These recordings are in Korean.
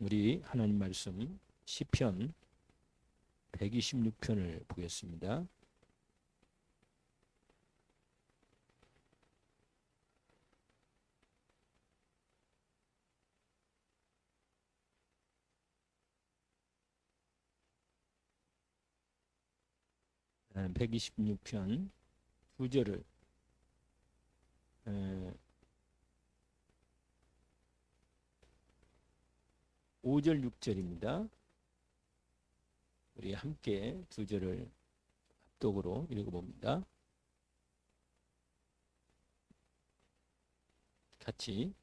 우리 하나님 말씀 시편 126편을 보겠습니다. 아, 126편 9절을 5절 6절입니다. 우리 함께 2절을 합독으로 읽어봅니다. 같이.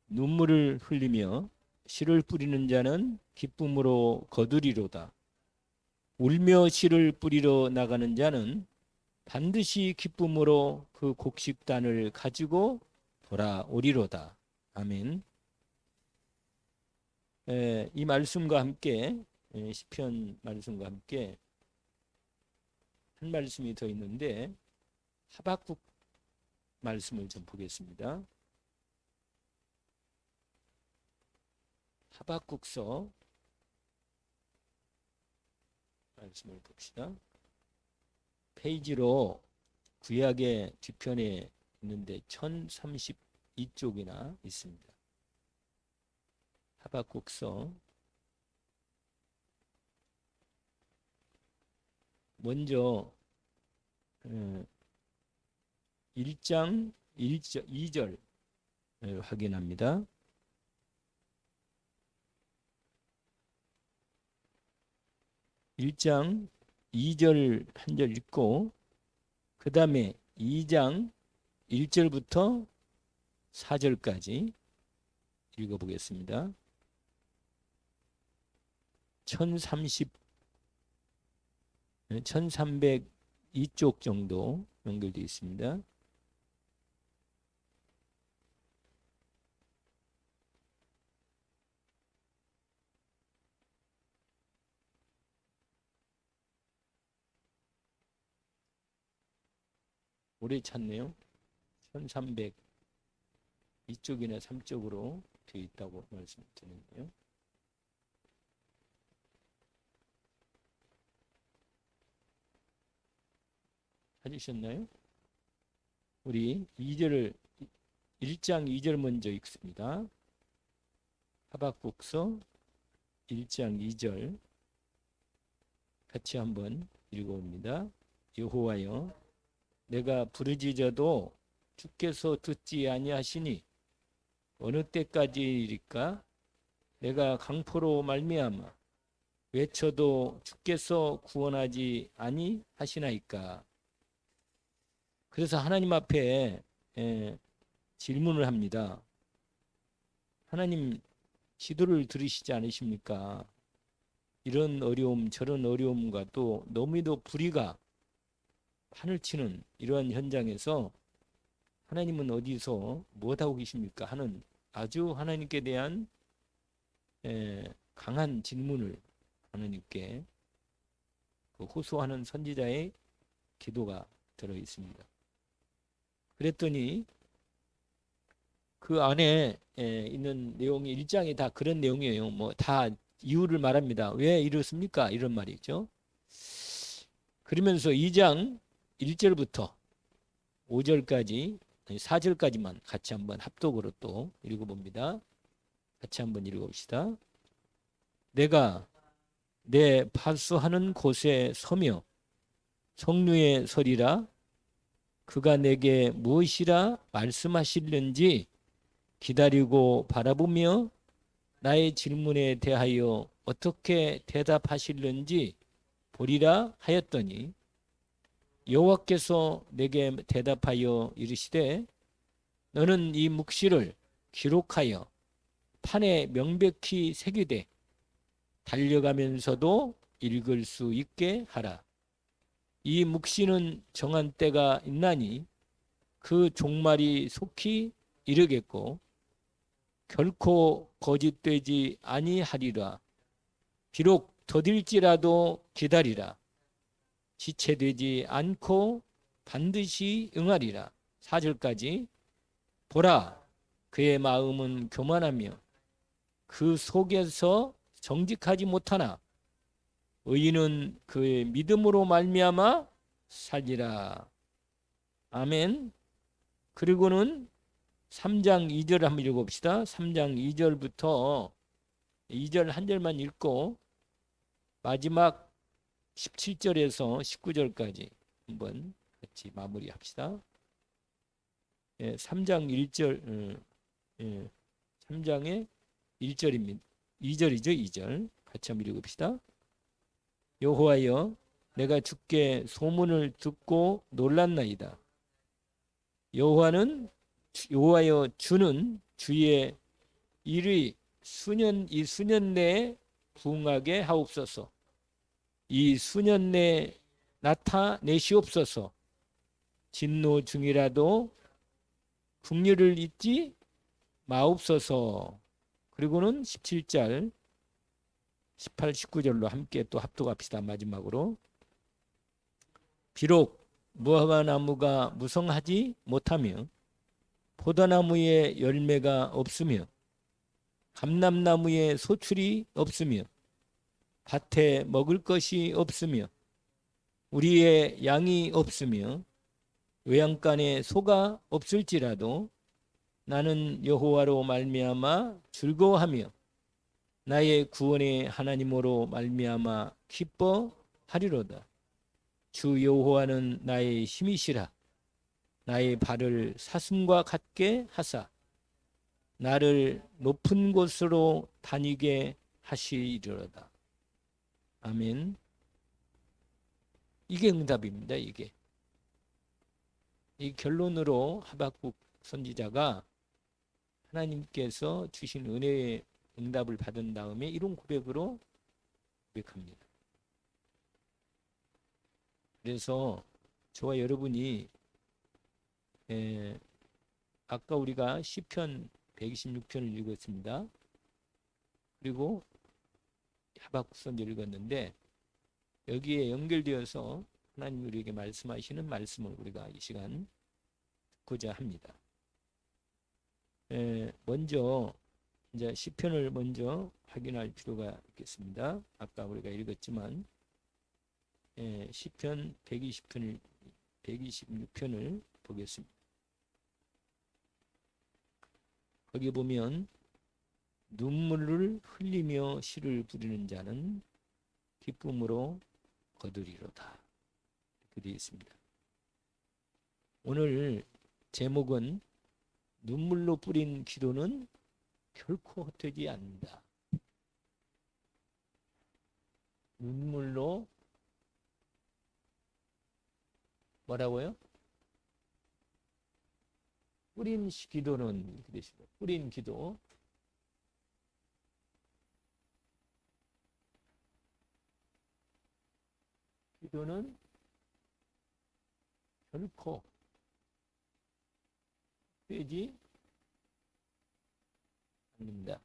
눈물을 흘리며 씨를 뿌리는 자는 기쁨으로 거두리로다. 울며 씨를 뿌리러 나가는 자는 반드시 기쁨으로 그 곡식단을 가지고 돌아오리로다. 아멘. 이 말씀과 함께 시편 말씀과 함께 한 말씀이 더 있는데 하박국 말씀을 좀 보겠습니다. 하박국서 말씀을 봅시다. 페이지로 구약의 뒤편에 있는데 1032쪽이나 있습니다. 하박국서 먼저 1장 2절 확인합니다. 1장 2절 한 절 읽고 그 다음에 2장 1절부터 4절까지 읽어보겠습니다. 1302쪽 정도 연결되어 있습니다. 오래 찾네요. 1302쪽이나 3쪽으로 되어 있다고 말씀드리네요. 찾으셨나요? 우리 1장 2절 먼저 읽습니다. 하박국서 1장 2절 같이 한번 읽어봅니다. 여호와여, 내가 부르짖어도 주께서 듣지 아니하시니 어느 때까지일까? 내가 강포로 말미암아 외쳐도 주께서 구원하지 아니하시나이까? 그래서 하나님 앞에 질문을 합니다. 하나님, 기도를 들으시지 않으십니까? 이런 어려움 저런 어려움과 또 너무도 불의가 판을 치는 이러한 현장에서 하나님은 어디서 무엇하고 계십니까? 하는 아주 하나님께 대한 강한 질문을 하나님께 호소하는 선지자의 기도가 들어 있습니다. 그랬더니 그 안에 있는 내용이 1장이 다 그런 내용이에요. 뭐 다 이유를 말합니다. 왜 이렇습니까? 이런 말이죠. 그러면서 2장 1절부터 5절까지 4절까지만 같이 한번 합독으로 또 읽어봅니다. 같이 한번 읽어봅시다. 내가 내 파수하는 곳에 서며 성류에 서리라. 그가 내게 무엇이라 말씀하실는지 기다리고 바라보며 나의 질문에 대하여 어떻게 대답하실는지 보리라 하였더니 여호와께서 내게 대답하여 이르시되 너는 이 묵시를 기록하여 판에 명백히 새기되 달려가면서도 읽을 수 있게 하라. 이 묵시는 정한 때가 있나니 그 종말이 속히 이르겠고 결코 거짓되지 아니하리라. 비록 더딜지라도 기다리라. 지체되지 않고 반드시 응하리라. 4절까지 보라, 그의 마음은 교만하며 그 속에서 정직하지 못하나 의인은 그의 믿음으로 말미암아 살리라. 아멘. 그리고는 3장 2절 한번 읽어봅시다. 3장 2절부터 2절 한 절만 읽고 마지막 17절에서 19절까지 한번 같이 마무리합시다. 3장 1절, 3장의 1절입니다. 2절이죠, 2절. 같이 한번 읽읍시다. 여호와여, 내가 주께 소문을 듣고 놀랐나이다. 여호와여 주는 주의 일의 이 수년 내에 부응하게 하옵소서. 이 수년 내에 나타내시옵소서. 진노 중이라도 긍휼을 잊지 마옵소서. 그리고는 17절 18, 19절로 함께 또 합독합시다. 마지막으로. 비록 무화과 나무가 무성하지 못하며 포도나무에 열매가 없으며 감람나무에 소출이 없으며 밭에 먹을 것이 없으며 우리의 양이 없으며 외양간에 소가 없을지라도 나는 여호와로 말미암아 즐거워하며 나의 구원의 하나님으로 말미암아 기뻐하리로다. 주 여호와는 나의 힘이시라. 나의 발을 사슴과 같게 하사 나를 높은 곳으로 다니게 하시리로다. 아멘. 이게 응답입니다. 이게. 이 결론으로 하박국 선지자가 하나님께서 주신 은혜의 응답을 받은 다음에 이런 고백으로 고백합니다. 그래서 저와 여러분이 아까 우리가 시편 126편을 읽었습니다. 그리고 하박국 선지를 읽었는데 여기에 연결되어서 하나님 우리에게 말씀하시는 말씀을 우리가 이 시간 듣고자 합니다. 먼저 이제 시편을 먼저 확인할 필요가 있겠습니다. 아까 우리가 읽었지만 시편 126편을 보겠습니다. 거기 보면 눈물을 흘리며 시를 부리는 자는 기쁨으로 거두리로다. 이렇게 되어 있습니다. 오늘 제목은 눈물로 뿌린 기도는 결코 헛되지 않는다. 눈물로 뭐라고요? 뿌린 기도는 이렇게 되시고 뿌린 기도 기도는 결코 되지 않는다.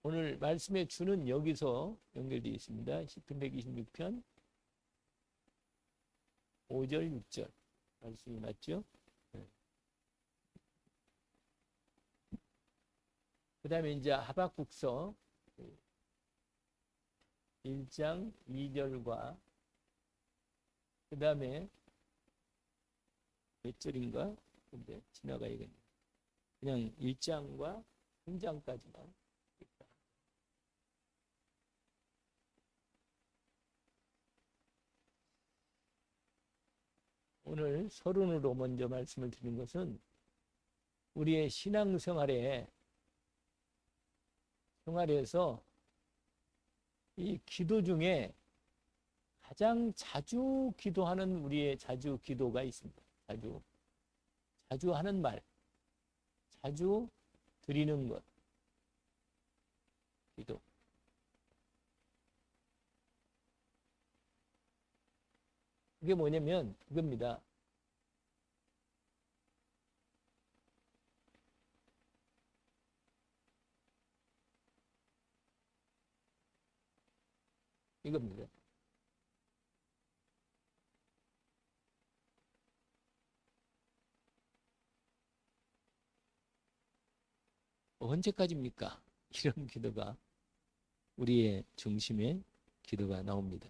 오늘 말씀의 주는 여기서 연결되어 있습니다. 시편 126편 5절 6절 말씀이 맞죠? 그 다음에 이제 하박국서 1장 2절과 그 다음에 몇 절인가? 근데 지나가야겠네. 그냥 1장과 3장까지만. 오늘 서론으로 먼저 말씀을 드린 것은 우리의 신앙생활에서 이 기도 중에 가장 자주 기도하는 우리의 자주 기도가 있습니다. 자주 하는 말, 자주 드리는 것, 기도. 그게 뭐냐면 그겁니다. 이겁니다. 언제까지입니까? 이런 기도가 우리의 중심에 기도가 나옵니다.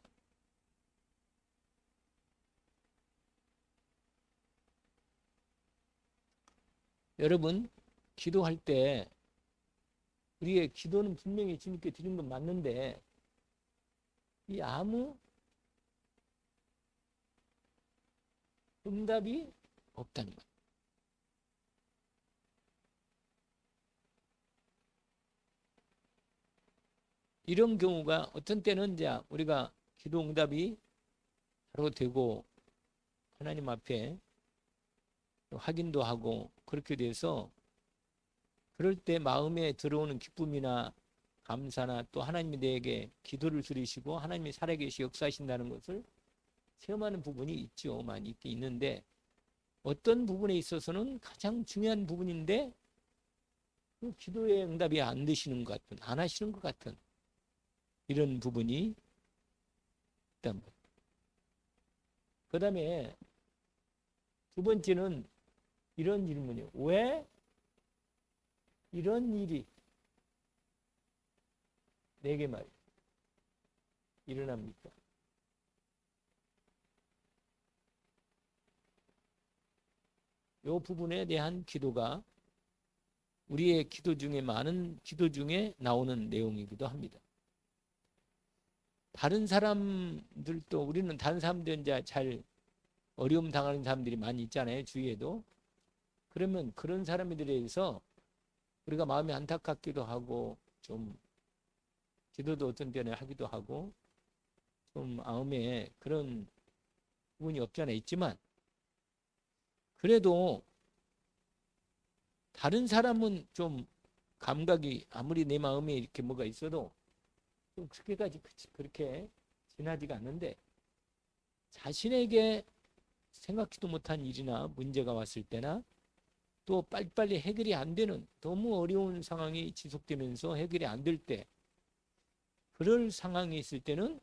여러분, 기도할 때 우리의 기도는 분명히 주님께 드린 건 맞는데 이 아무 응답이 없다는 거예요. 이런 경우가 어떤 때는 이제 우리가 기도 응답이 바로 되고 하나님 앞에 확인도 하고 그렇게 돼서 그럴 때 마음에 들어오는 기쁨이나 감사나 또 하나님이 내게 기도를 들으시고 하나님이 살아계시 역사하신다는 것을 체험하는 부분이 있죠. 많이 있긴 있는데 어떤 부분에 있어서는 가장 중요한 부분인데 그 기도의 응답이 안 되시는 것 같은, 안 하시는 것 같은 이런 부분이 있단 말이에요. 그 다음에 두 번째는 이런 질문이에요. 왜 이런 일이 내게 말이에요. 일어납니까? 이 부분에 대한 기도가 우리의 기도 중에 많은 기도 중에 나오는 내용이기도 합니다. 다른 사람들도 우리는 다른 사람들 이제 잘 어려움 당하는 사람들이 많이 있잖아요. 주위에도. 그러면 그런 사람들에 대해서 우리가 마음이 안타깝기도 하고 좀 기도도 어떤 때는 하기도 하고 좀 마음에 그런 부분이 없지 않아 있지만 그래도 다른 사람은 좀 감각이 아무리 내 마음에 이렇게 뭐가 있어도 좀 그렇게까지 그렇게 진하지가 않는데 자신에게 생각지도 못한 일이나 문제가 왔을 때나 또 빨리빨리 해결이 안 되는 너무 어려운 상황이 지속되면서 해결이 안 될 때 그럴 상황이 있을 때는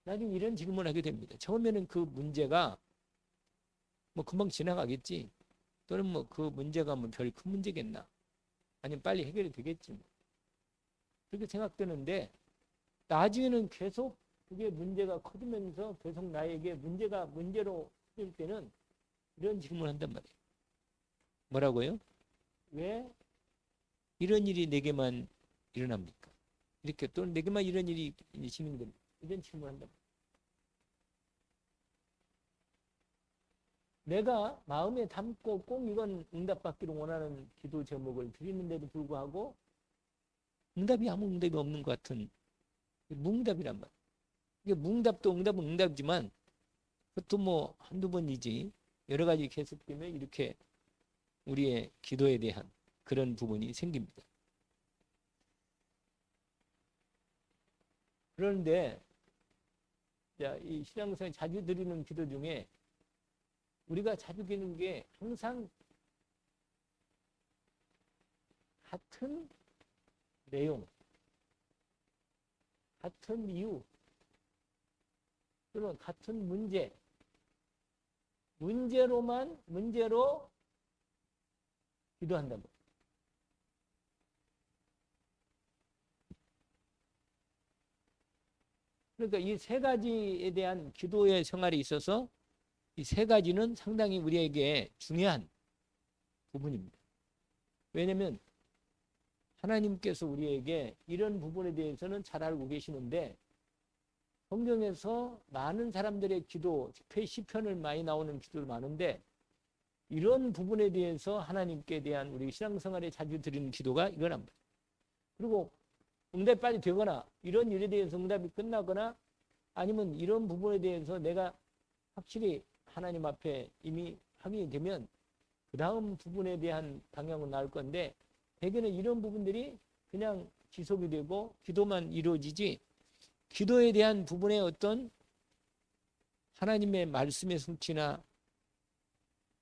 나중에 이런 질문을 하게 됩니다. 처음에는 그 문제가 뭐 금방 지나가겠지 또는 뭐 그 문제가 뭐 별 큰 문제겠나 아니면 빨리 해결이 되겠지 뭐. 그렇게 생각되는데 나중에는 계속 그게 문제가 커지면서 계속 나에게 문제가 문제로 될 때는 이런 질문을 한단 말이에요. 뭐라고요? 왜 이런 일이 내게만 일어납니까? 이렇게 또 내게만 이런 일이 진행됩니다. 이런 질문을 한단 말이에요. 내가 마음에 담고 꼭 이건 응답받기를 원하는 기도 제목을 드리는데도 불구하고 아무 응답이 없는 것 같은 무응답이란 말이에요. 이게 무응답도 응답은 응답이지만 그것도 뭐 한두 번이지 여러 가지 계속되면 이렇게 우리의 기도에 대한 그런 부분이 생깁니다. 그런데 이 신앙생활 자주 드리는 기도 중에 우리가 자주 드리는 게 항상 같은 내용, 같은 이유, 또는 같은 문제로 기도한다고. 그러니까 이 세 가지에 대한 기도의 생활이 있어서 이 세 가지는 상당히 우리에게 중요한 부분입니다. 왜냐하면 하나님께서 우리에게 이런 부분에 대해서는 잘 알고 계시는데 성경에서 많은 사람들의 기도, 특히 시편을 많이 나오는 기도도 많은데 이런 부분에 대해서 하나님께 대한 우리 신앙생활에 자주 드리는 기도가 이거란 말이에요. 그리고 응답이 빨리 되거나 이런 일에 대해서 응답이 끝나거나 아니면 이런 부분에 대해서 내가 확실히 하나님 앞에 이미 확인이 되면 그 다음 부분에 대한 방향은 나올 건데 대개는 이런 부분들이 그냥 지속이 되고 기도만 이루어지지 기도에 대한 부분의 어떤 하나님의 말씀의 성취나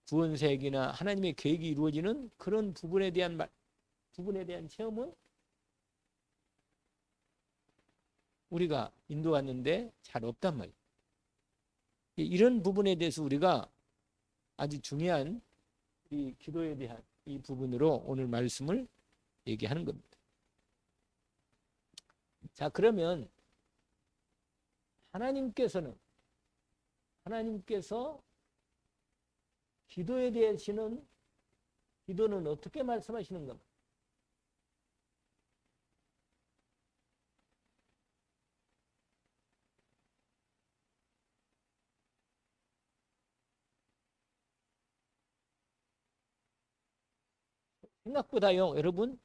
구원색이나 하나님의 계획이 이루어지는 그런 부분에 대한 체험은 우리가 인도하는데 잘 없단 말이에요. 이런 부분에 대해서 우리가 아주 중요한 이 기도에 대한 이 부분으로 오늘 말씀을 얘기하는 겁니다. 자, 그러면 하나님께서 기도에 대해서는 기도는 어떻게 말씀하시는 겁니까? 생각보다요, 여러분,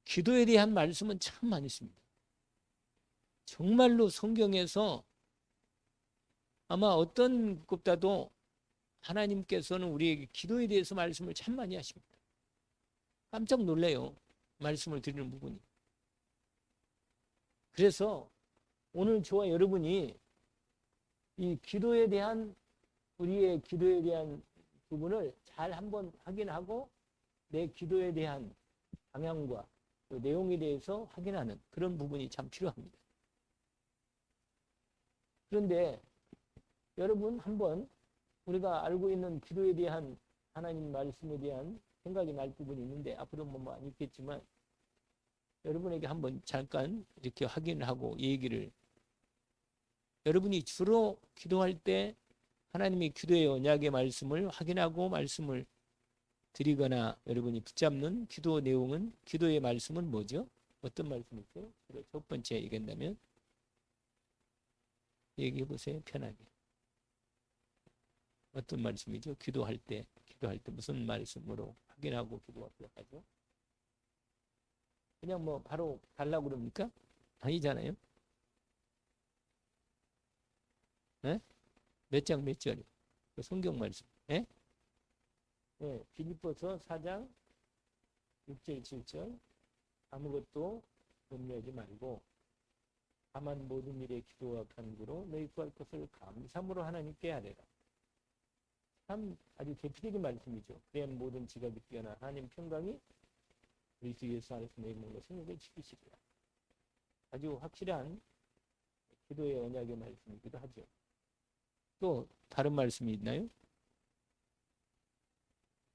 기도에 대한 말씀은 참 많이 있습니다. 정말로 성경에서 아마 어떤 것보다도 하나님께서는 우리에게 기도에 대해서 말씀을 참 많이 하십니다. 깜짝 놀래요. 말씀을 드리는 부분이. 그래서 오늘 저와 여러분이 이 기도에 대한 우리의 기도에 대한 부분을 잘 한번 확인하고 내 기도에 대한 방향과 그 내용에 대해서 확인하는 그런 부분이 참 필요합니다. 그런데 여러분 한번 우리가 알고 있는 기도에 대한 하나님 말씀에 대한 생각이 날 부분이 있는데 앞으로 뭐 많이 있겠지만 여러분에게 한번 잠깐 이렇게 확인을 하고 얘기를 여러분이 주로 기도할 때 하나님의 기도의 언약의 말씀을 확인하고 말씀을 드리거나 여러분이 붙잡는 기도 내용은 기도의 말씀은 뭐죠? 어떤 말씀이죠? 첫 번째 얘기한다면 얘기해 보세요. 편하게. 어떤 말씀이죠? 기도할 때 무슨 말씀으로 확인하고 기도하죠? 그냥 뭐 바로 달라고 그럽니까? 아니잖아요. 네? 몇 장 몇 절이요? 그 성경 말씀. 네? 네, 빌립보서 4장 6절 7절 아무것도 염려하지 말고 다만 모든 일에 기도와 간구로 너희 구할 것을 감사함으로 하나님께 아뢰라. 참 아주 대표적인 말씀이죠. 그래야 모든 지각이 뛰어나 하나님 평강이 우리 주 예수 안에서 너희 몸과 생명을 지키시리라. 아주 확실한 기도의 언약의 말씀이기도 하죠. 또 다른 말씀이 있나요?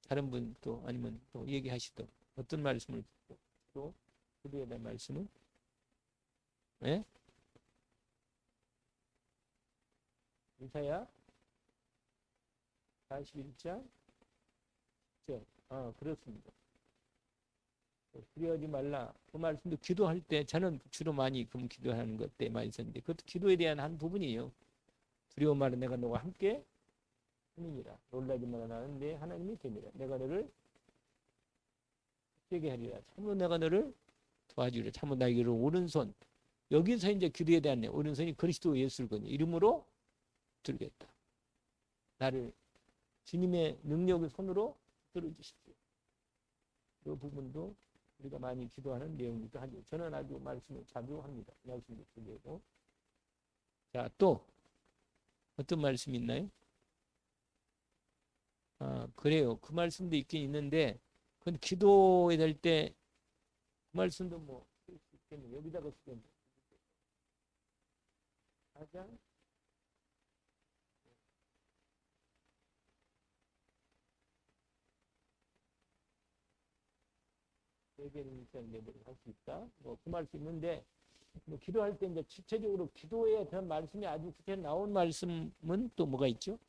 다른 분 또 아니면 또 얘기하시던 어떤 말씀을 또 기도에 대한 말씀은? 네? 이사야 41장 10절. 그렇습니다. 두려워하지 말라. 그 말씀도 기도할 때 저는 주로 많이 기도하는 것 때 많이 썼는데 그것도 기도에 대한 한 부분이에요. 두려워 말은 내가 너와 함께 함이니라. 놀라지 말라. 나는 내 하나님이 됨이라. 내가 너를 되게 하리라. 참으로 내가 너를 도와주리라. 참으로 나에게로 오른손. 여기서 이제 기도에 대한 오른손이 그리스도 예수를 거니 이름으로 들겠다. 나를 주님의 능력의 손으로 들어주십시오. 이 부분도 우리가 많이 기도하는 내용이기도 하죠. 저는 아주 말씀을 자주 합니다. 말씀도 드리고. 자, 또 어떤 말씀이 있나요? 그래요. 그 말씀도 있긴 있는데 그건 기도에 될 때 그 말씀도 뭐 쓸 수 있겠네요. 여기다가 쓰겠네요. 가장 세계를 할수 있다. 뭐 그 말씀 있는데 뭐 기도할 때 이제 구체적으로 기도에 대한 말씀이 아주 구체적으로 나온 말씀은 또 뭐가 있죠?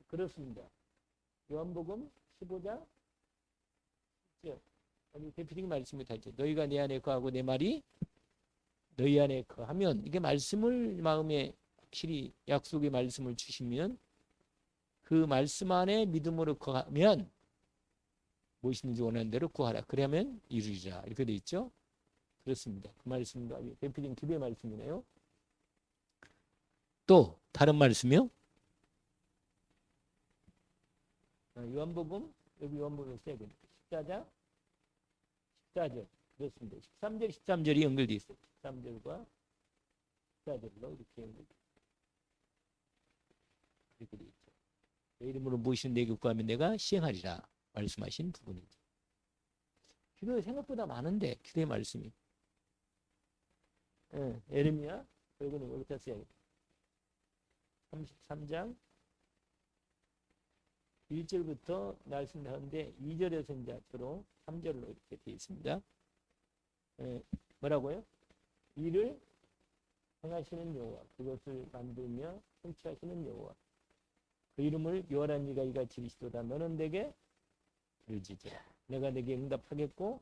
그렇습니다. 요한복음 15장 10절 아주 대표적인 말씀이 다 있죠. 너희가 내 안에 거하고 내 말이 너희 안에 거하면 이게 말씀을 마음에 확실히 약속의 말씀을 주시면 그 말씀 안에 믿음으로 거하면 무엇이든지 원하는 대로 구하라. 그러면 이루리라. 이렇게 돼 있죠. 그렇습니다. 그 말씀도 아주 대표적인 기도의 말씀이네요. 또 다른 말씀이요? 요한복음 여기 요한복음 써야겠네요. 14장 14절 그렇습니다. 13절 13절이 연결되어 있어요. 13절과 14절로 이렇게 연결되어 있죠. 내 이름으로 무엇이든 내게 구하면 내가 시행하리라 말씀하신 부분이죠. 기도에 생각보다 많은데 기도의 말씀이 에르미야 여기는 여기다 써야겠다. 33장 1절부터 말씀하는데 2절에서 이제 주로 3절로 이렇게 되어 있습니다. 뭐라고요? 이를 행하시는 여호와, 그것을 만들며 통치하시는 여호와, 그 이름을 여호와라 네가 이같이 이르시도다. 너는 내게 들지라. 내가 내게 응답하겠고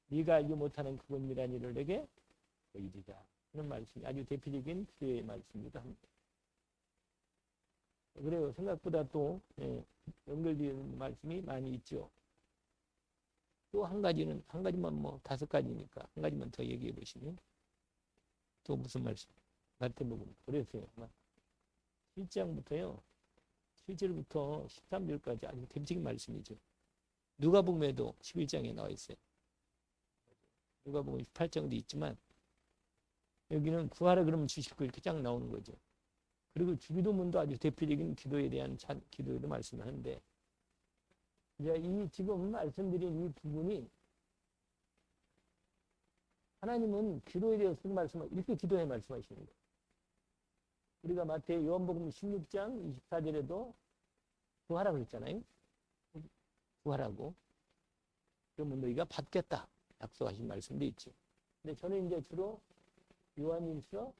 네가 알지 못하는 그 은밀한 일을 내게 보이리라. 하는 말씀이 아주 대표적인 기도의 말씀이기도 합니다. 그래요. 생각보다 또 연결되는 말씀이 많이 있죠. 또 한 가지만 뭐 5가지니까 한 가지만 더 얘기해 보시면 또 무슨 말씀? 마태복음 그랬어요. 1장부터요. 7절부터 13절까지 아주 대표적인 말씀이죠. 누가복음에도 11장에 나와 있어요. 누가복음 18장도 있지만 여기는 구하라 그러면 주실 거 이렇게 쫙 나오는 거죠. 그리고 주기도문도 아주 대표적인 기도에 대한 기도에도 말씀하는데 이제 이 지금 말씀드린 이 부분이 하나님은 기도에 대해서 이렇게 기도해 말씀하시는 거예요. 우리가 마태 요한복음 16장 24절에도 구하라 그랬잖아요. 구하라고. 그러면 너희가 받겠다. 약속하신 말씀도 있죠. 근데 저는 이제 주로 요한일서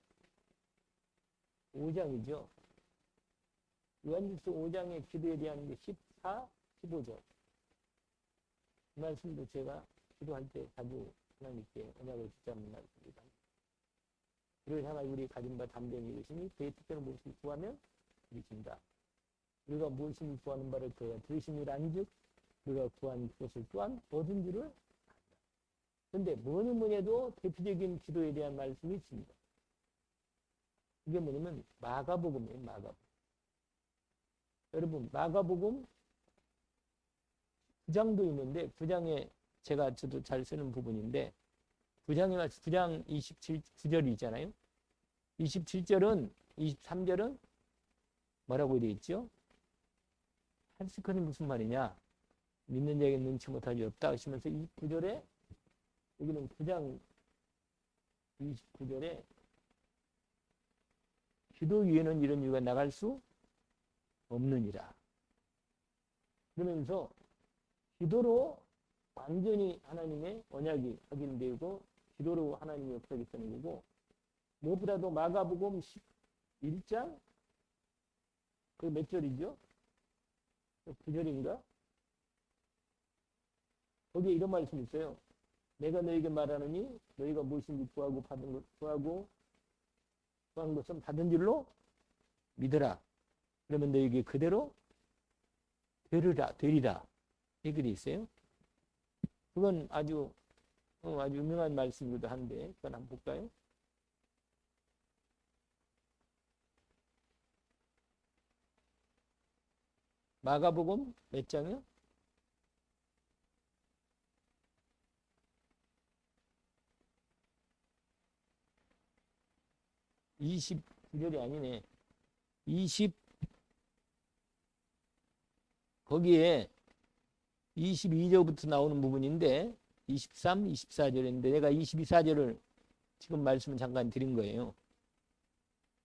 5장이죠. 요한일서 5장의 기도에 대한 게 14, 15절. 이 말씀도 제가 기도할 때 자주 하나님께 언약을 붙잡는 말씀입니다. 그를 향하여 우리 가진 바 담대히 이르시니 그의 특별한 무엇을 구하면 이루신다. 우리가 무엇을 구하는 바를 그가 들으시니라 한즉 우리가 구한 그것을 또한 얻은 줄을 안다. 그런데 뭐니 해도 대표적인 기도에 대한 말씀이 있습니다. 이게 뭐냐면 마가복음이에요. 마가복음. 여러분 마가복음 9장도 있는데 9장에 저도 잘 쓰는 부분인데 9장 27절이 있잖아요. 27절은 23절은 뭐라고 되어 있죠? 한스컨이 무슨 말이냐? 믿는 자에게 눈치 못할 일 없다 하시면서 이 9절에 여기는 9장 29절에 기도 위에는 이런 이유가 나갈 수 없느니라. 그러면서 기도로 완전히 하나님의 언약이 확인되고 기도로 하나님의 역사가 있다는 거고 무엇보다도 마가복음 11장 그 몇 절이죠? 9절인가? 거기에 이런 말씀이 있어요. 내가 너에게 말하느니 너희가 무엇인지 구하고 받은 것 구한 것은 받은 줄로 믿으라. 그러면 너에게 그대로 되리라. 이 글이 있어요. 그건 아주 유명한 말씀이기도 한데 그건 한번 볼까요? 마가복음 몇 장이요? 29절이 아니네. 거기에 22절부터 나오는 부분인데 23, 24절인데 내가 24절을 지금 말씀을 잠깐 드린 거예요.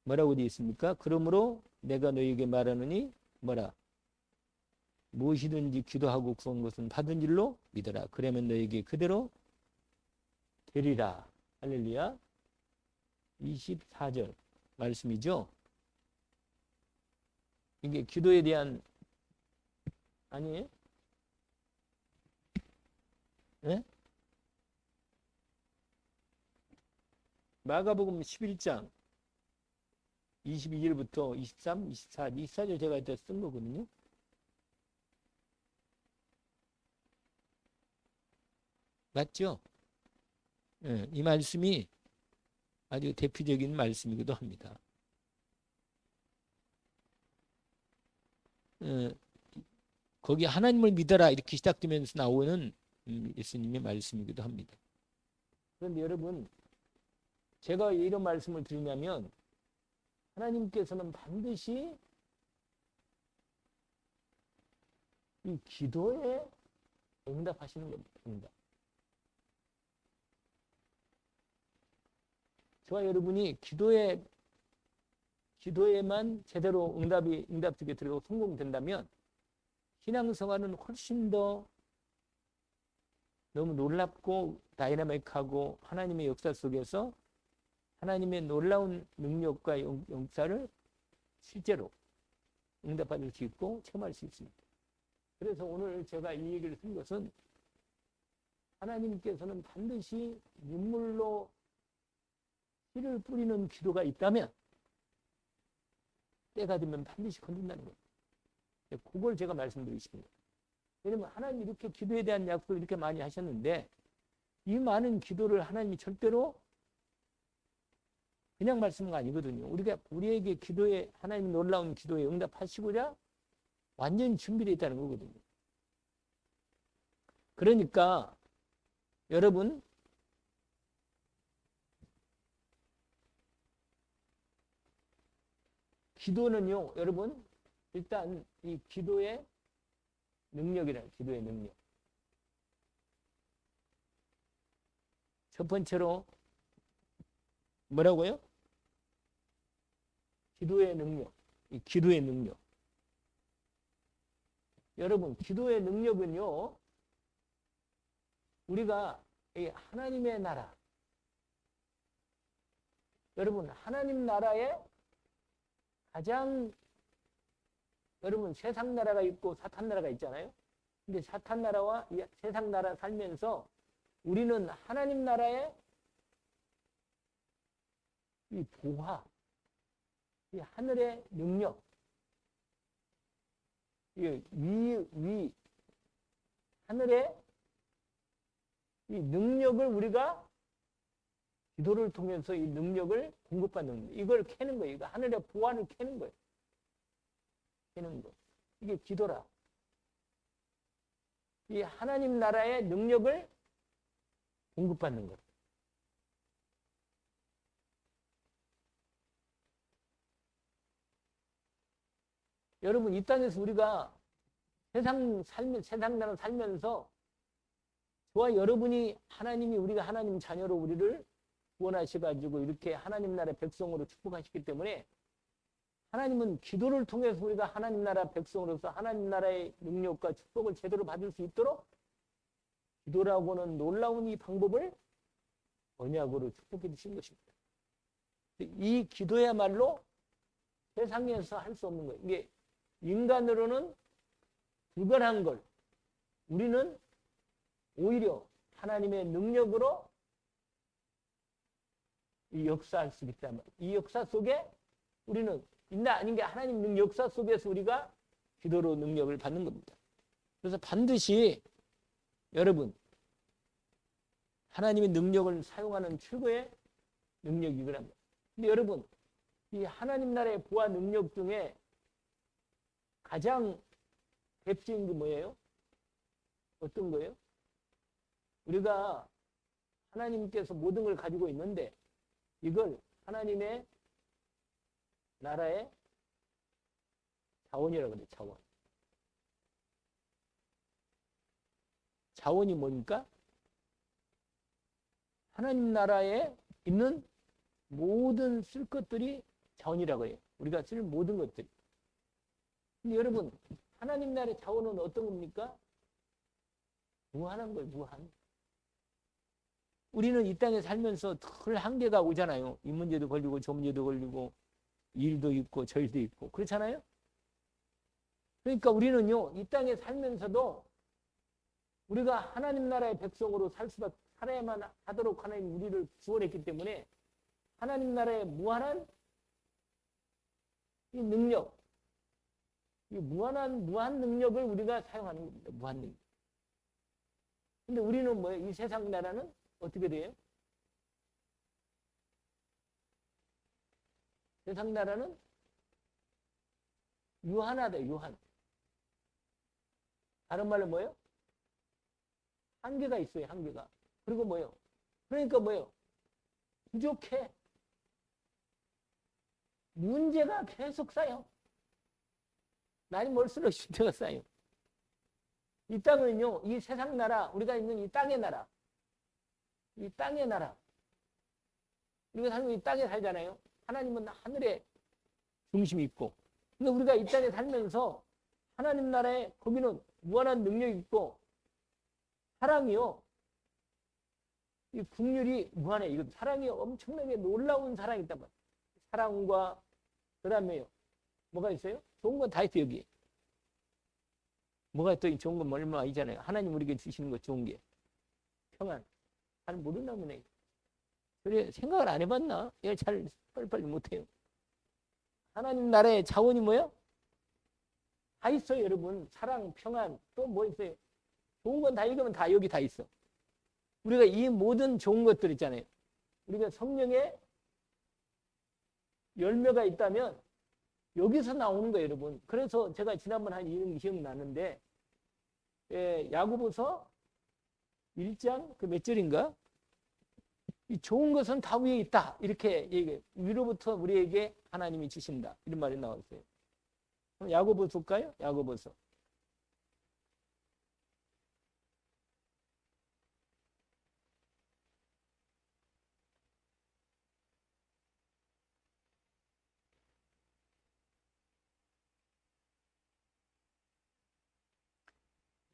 뭐라고 되어 있습니까? 그러므로 내가 너희에게 말하느니 뭐라? 무엇이든지 기도하고 구한 것은 받은 줄로 믿어라. 그러면 너희에게 그대로 되리라. 할렐루야. 24절 말씀이죠. 이게 기도에 대한 아니에요? 네? 마가복음 11장 22절부터 23, 24절 제가 이때 쓴 거거든요. 맞죠? 네, 이 말씀이 아주 대표적인 말씀이기도 합니다. 거기 하나님을 믿어라 이렇게 시작되면서 나오는 예수님의 말씀이기도 합니다. 그런데 여러분 제가 이런 말씀을 드리냐면 하나님께서는 반드시 이 기도에 응답하시는 겁니다. 저와 여러분이 기도에만 제대로 응답되게 들어가고 성공된다면 신앙생활은 훨씬 더 너무 놀랍고 다이나믹하고 하나님의 역사 속에서 하나님의 놀라운 능력과 역사를 실제로 응답받을 수 있고 체험할 수 있습니다. 그래서 오늘 제가 이 얘기를 쓴 것은 하나님께서는 반드시 눈물로 피를 뿌리는 기도가 있다면 때가 되면 반드시 건진다는 거예요. 그걸 제가 말씀드리고 싶습니다. 왜냐면 하나님이 이렇게 기도에 대한 약속을 이렇게 많이 하셨는데 이 많은 기도를 하나님이 절대로 그냥 말씀한 거 아니거든요. 우리에게 기도에 하나님 놀라운 기도에 응답하시고자 완전히 준비되어 있다는 거거든요. 그러니까 여러분 기도는요, 여러분 일단 이 기도의 능력이라는 기도의 능력. 첫 번째로 뭐라고요? 기도의 능력. 이 기도의 능력. 여러분, 기도의 능력은요, 우리가 이 하나님의 나라, 여러분, 하나님 나라에 가장, 여러분, 세상 나라가 있고 사탄 나라가 있잖아요. 근데 사탄 나라와 이 세상 나라 살면서 우리는 하나님 나라의 이 보화, 이 하늘의 능력, 이 하늘의 이 능력을 우리가 기도를 통해서 이 능력을 공급받는 거예요. 이걸 캐는 거예요. 이거 하늘의 보화를 캐는 거예요. 캐는 거. 이게 기도라. 이 하나님 나라의 능력을 공급받는 거예요. 여러분, 이 땅에서 우리가 세상 나라 살면서 저와 여러분이 하나님이 우리가 하나님 자녀로 우리를 구원하셔가지고 이렇게 하나님 나라의 백성으로 축복하셨기 때문에 하나님은 기도를 통해서 우리가 하나님 나라 백성으로서 하나님 나라의 능력과 축복을 제대로 받을 수 있도록 기도라고는 놀라운 이 방법을 언약으로 축복해 주신 것입니다. 이 기도야말로 세상에서 할 수 없는 거예요. 이게 인간으로는 불가능한 걸 우리는 오히려 하나님의 능력으로 이 역사할 수 있다. 이 역사 속에 우리는 있나 아닌 게 하나님 능력 역사 속에서 우리가 기도로 능력을 받는 겁니다. 그래서 반드시 여러분 하나님의 능력을 사용하는 최고의 능력이 이거랍니다. 근데 여러분 이 하나님 나라의 보화 능력 중에 가장 대표적인 게 뭐예요? 어떤 거예요? 우리가 하나님께서 모든 걸 가지고 있는데 이걸 하나님의 나라의 자원이라고 그래요. 자원. 자원이 뭡니까? 하나님 나라에 있는 모든 쓸 것들이 자원이라고 해요. 우리가 쓸 모든 것들이. 근데 여러분 하나님 나라의 자원은 어떤 겁니까? 무한한 거예요. 무한. 우리는 이 땅에 살면서 늘 한계가 오잖아요. 이 문제도 걸리고 저 문제도 걸리고 일도 있고 저 일도 있고 그렇잖아요. 그러니까 우리는요 이 땅에 살면서도 우리가 하나님 나라의 백성으로 살아야만 하도록 하나님 우리를 구원했기 때문에 하나님 나라의 무한 능력을 우리가 사용하는 겁니다. 무한 능력. 근데 우리는 뭐예요? 이 세상 나라는 어떻게 돼요? 세상 나라는 유한하다, 유한. 다른 말로 뭐예요? 한계가 있어요, 한계가. 그리고 뭐예요? 그러니까 뭐예요? 부족해. 문제가 계속 쌓여. 날이 멀수록 문제가 쌓여. 이 땅은요, 이 세상 나라, 우리가 있는 이 땅의 나라, 이 땅의 나라. 우리가 살고 이 땅에 살잖아요. 하나님은 하늘에 중심이 있고. 근데 우리가 이 땅에 살면서 하나님 나라에 거기는 무한한 능력이 있고 사랑이요. 이 국률이 무한해. 이거 사랑이 엄청나게 놀라운 사랑이 있단 말이에요. 사랑과 그다음에요. 뭐가 있어요? 좋은 건 다 있어 여기. 뭐가 또 좋은 건 얼마 아니잖아요. 하나님 우리에게 주시는 거 좋은 게 평안. 잘 모른다면 그래 생각을 안 해봤나? 이거 잘 빨리빨리 못해요. 하나님 나라의 자원이 뭐예요? 다 있어요, 여러분. 사랑, 평안, 또 뭐 있어요? 좋은 건 다 읽으면 다 여기 다 있어. 우리가 이 모든 좋은 것들 있잖아요. 우리가 성령의 열매가 있다면 여기서 나오는 거예요, 여러분. 그래서 제가 지난번 한 이런 기억나는데 야고보서 1장 그 몇 절인가? 이 좋은 것은 다 위에 있다. 이렇게 얘기해요. 위로부터 우리에게 하나님이 주신다. 이런 말이 나왔어요. 야고보서 볼까요? 야고보서.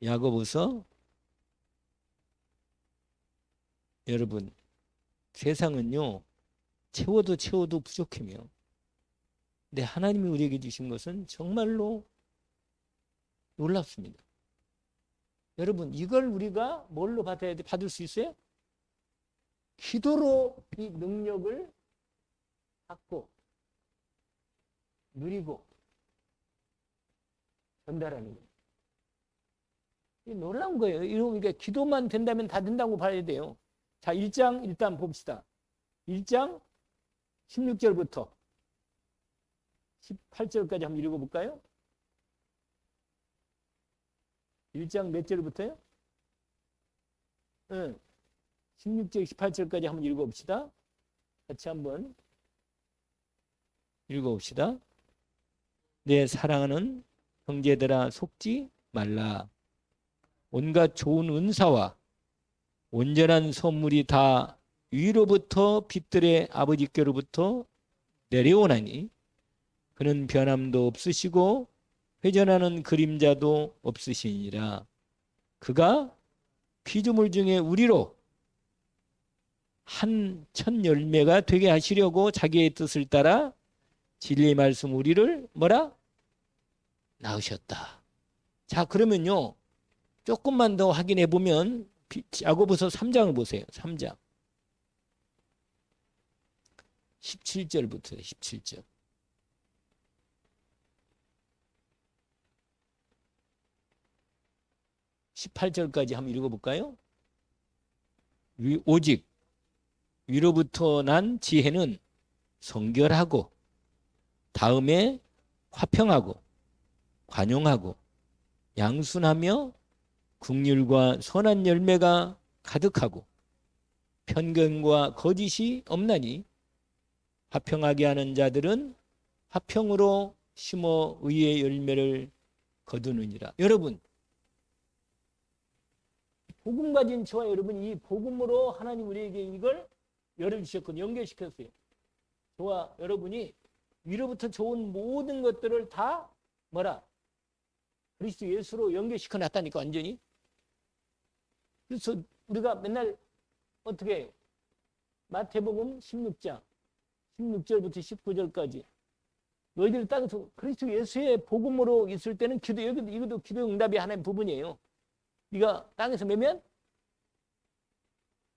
야고보서 여러분 세상은요 채워도 채워도 부족해요. 근데 하나님이 우리에게 주신 것은 정말로 놀랍습니다. 여러분 이걸 우리가 뭘로 받아야 돼? 받을 수 있어요? 기도로 이 능력을 받고 누리고 전달하는 거예요. 이 놀라운 거예요. 이게 기도만 된다면 다 된다고 봐야 돼요. 자, 1장 일단 봅시다. 1장 16절부터 18절까지 한번 읽어볼까요? 1장 몇 절부터요? 16절, 18절까지 한번 읽어봅시다. 같이 한번 읽어봅시다. 내 사랑하는 형제들아 속지 말라. 온갖 좋은 은사와 온전한 선물이 다 위로부터 빛들의 아버지께로부터 내려오나니 그는 변함도 없으시고 회전하는 그림자도 없으시니라. 그가 피조물 중에 우리로 한 첫 열매가 되게 하시려고 자기의 뜻을 따라 진리의 말씀 우리를 뭐라? 낳으셨다. 자, 그러면요. 조금만 더 확인해 보면 야고보서 3장을 보세요. 3장. 17절부터 17절. 18절까지 한번 읽어볼까요? 오직 위로부터 난 지혜는 성결하고 다음에 화평하고 관용하고 양순하며 긍휼과 선한 열매가 가득하고 편견과 거짓이 없나니 화평하게 하는 자들은 화평으로 심어 의의 열매를 거두느니라. 여러분 복음 가진 저와 여러분 이 복음으로 하나님 우리에게 이걸 열어주셨거든요. 연결시켰어요. 저와 여러분이 위로부터 좋은 모든 것들을 다 뭐라? 그리스도 예수로 연결시켜 놨다니까 완전히. 그래서 우리가 맨날 어떻게 마태복음 16장 16절부터 19절까지 너희들 땅에서 그리스도 예수의 복음으로 있을 때는 기도 이것도 기도 응답이 하나의 부분이에요. 네가 땅에서 매면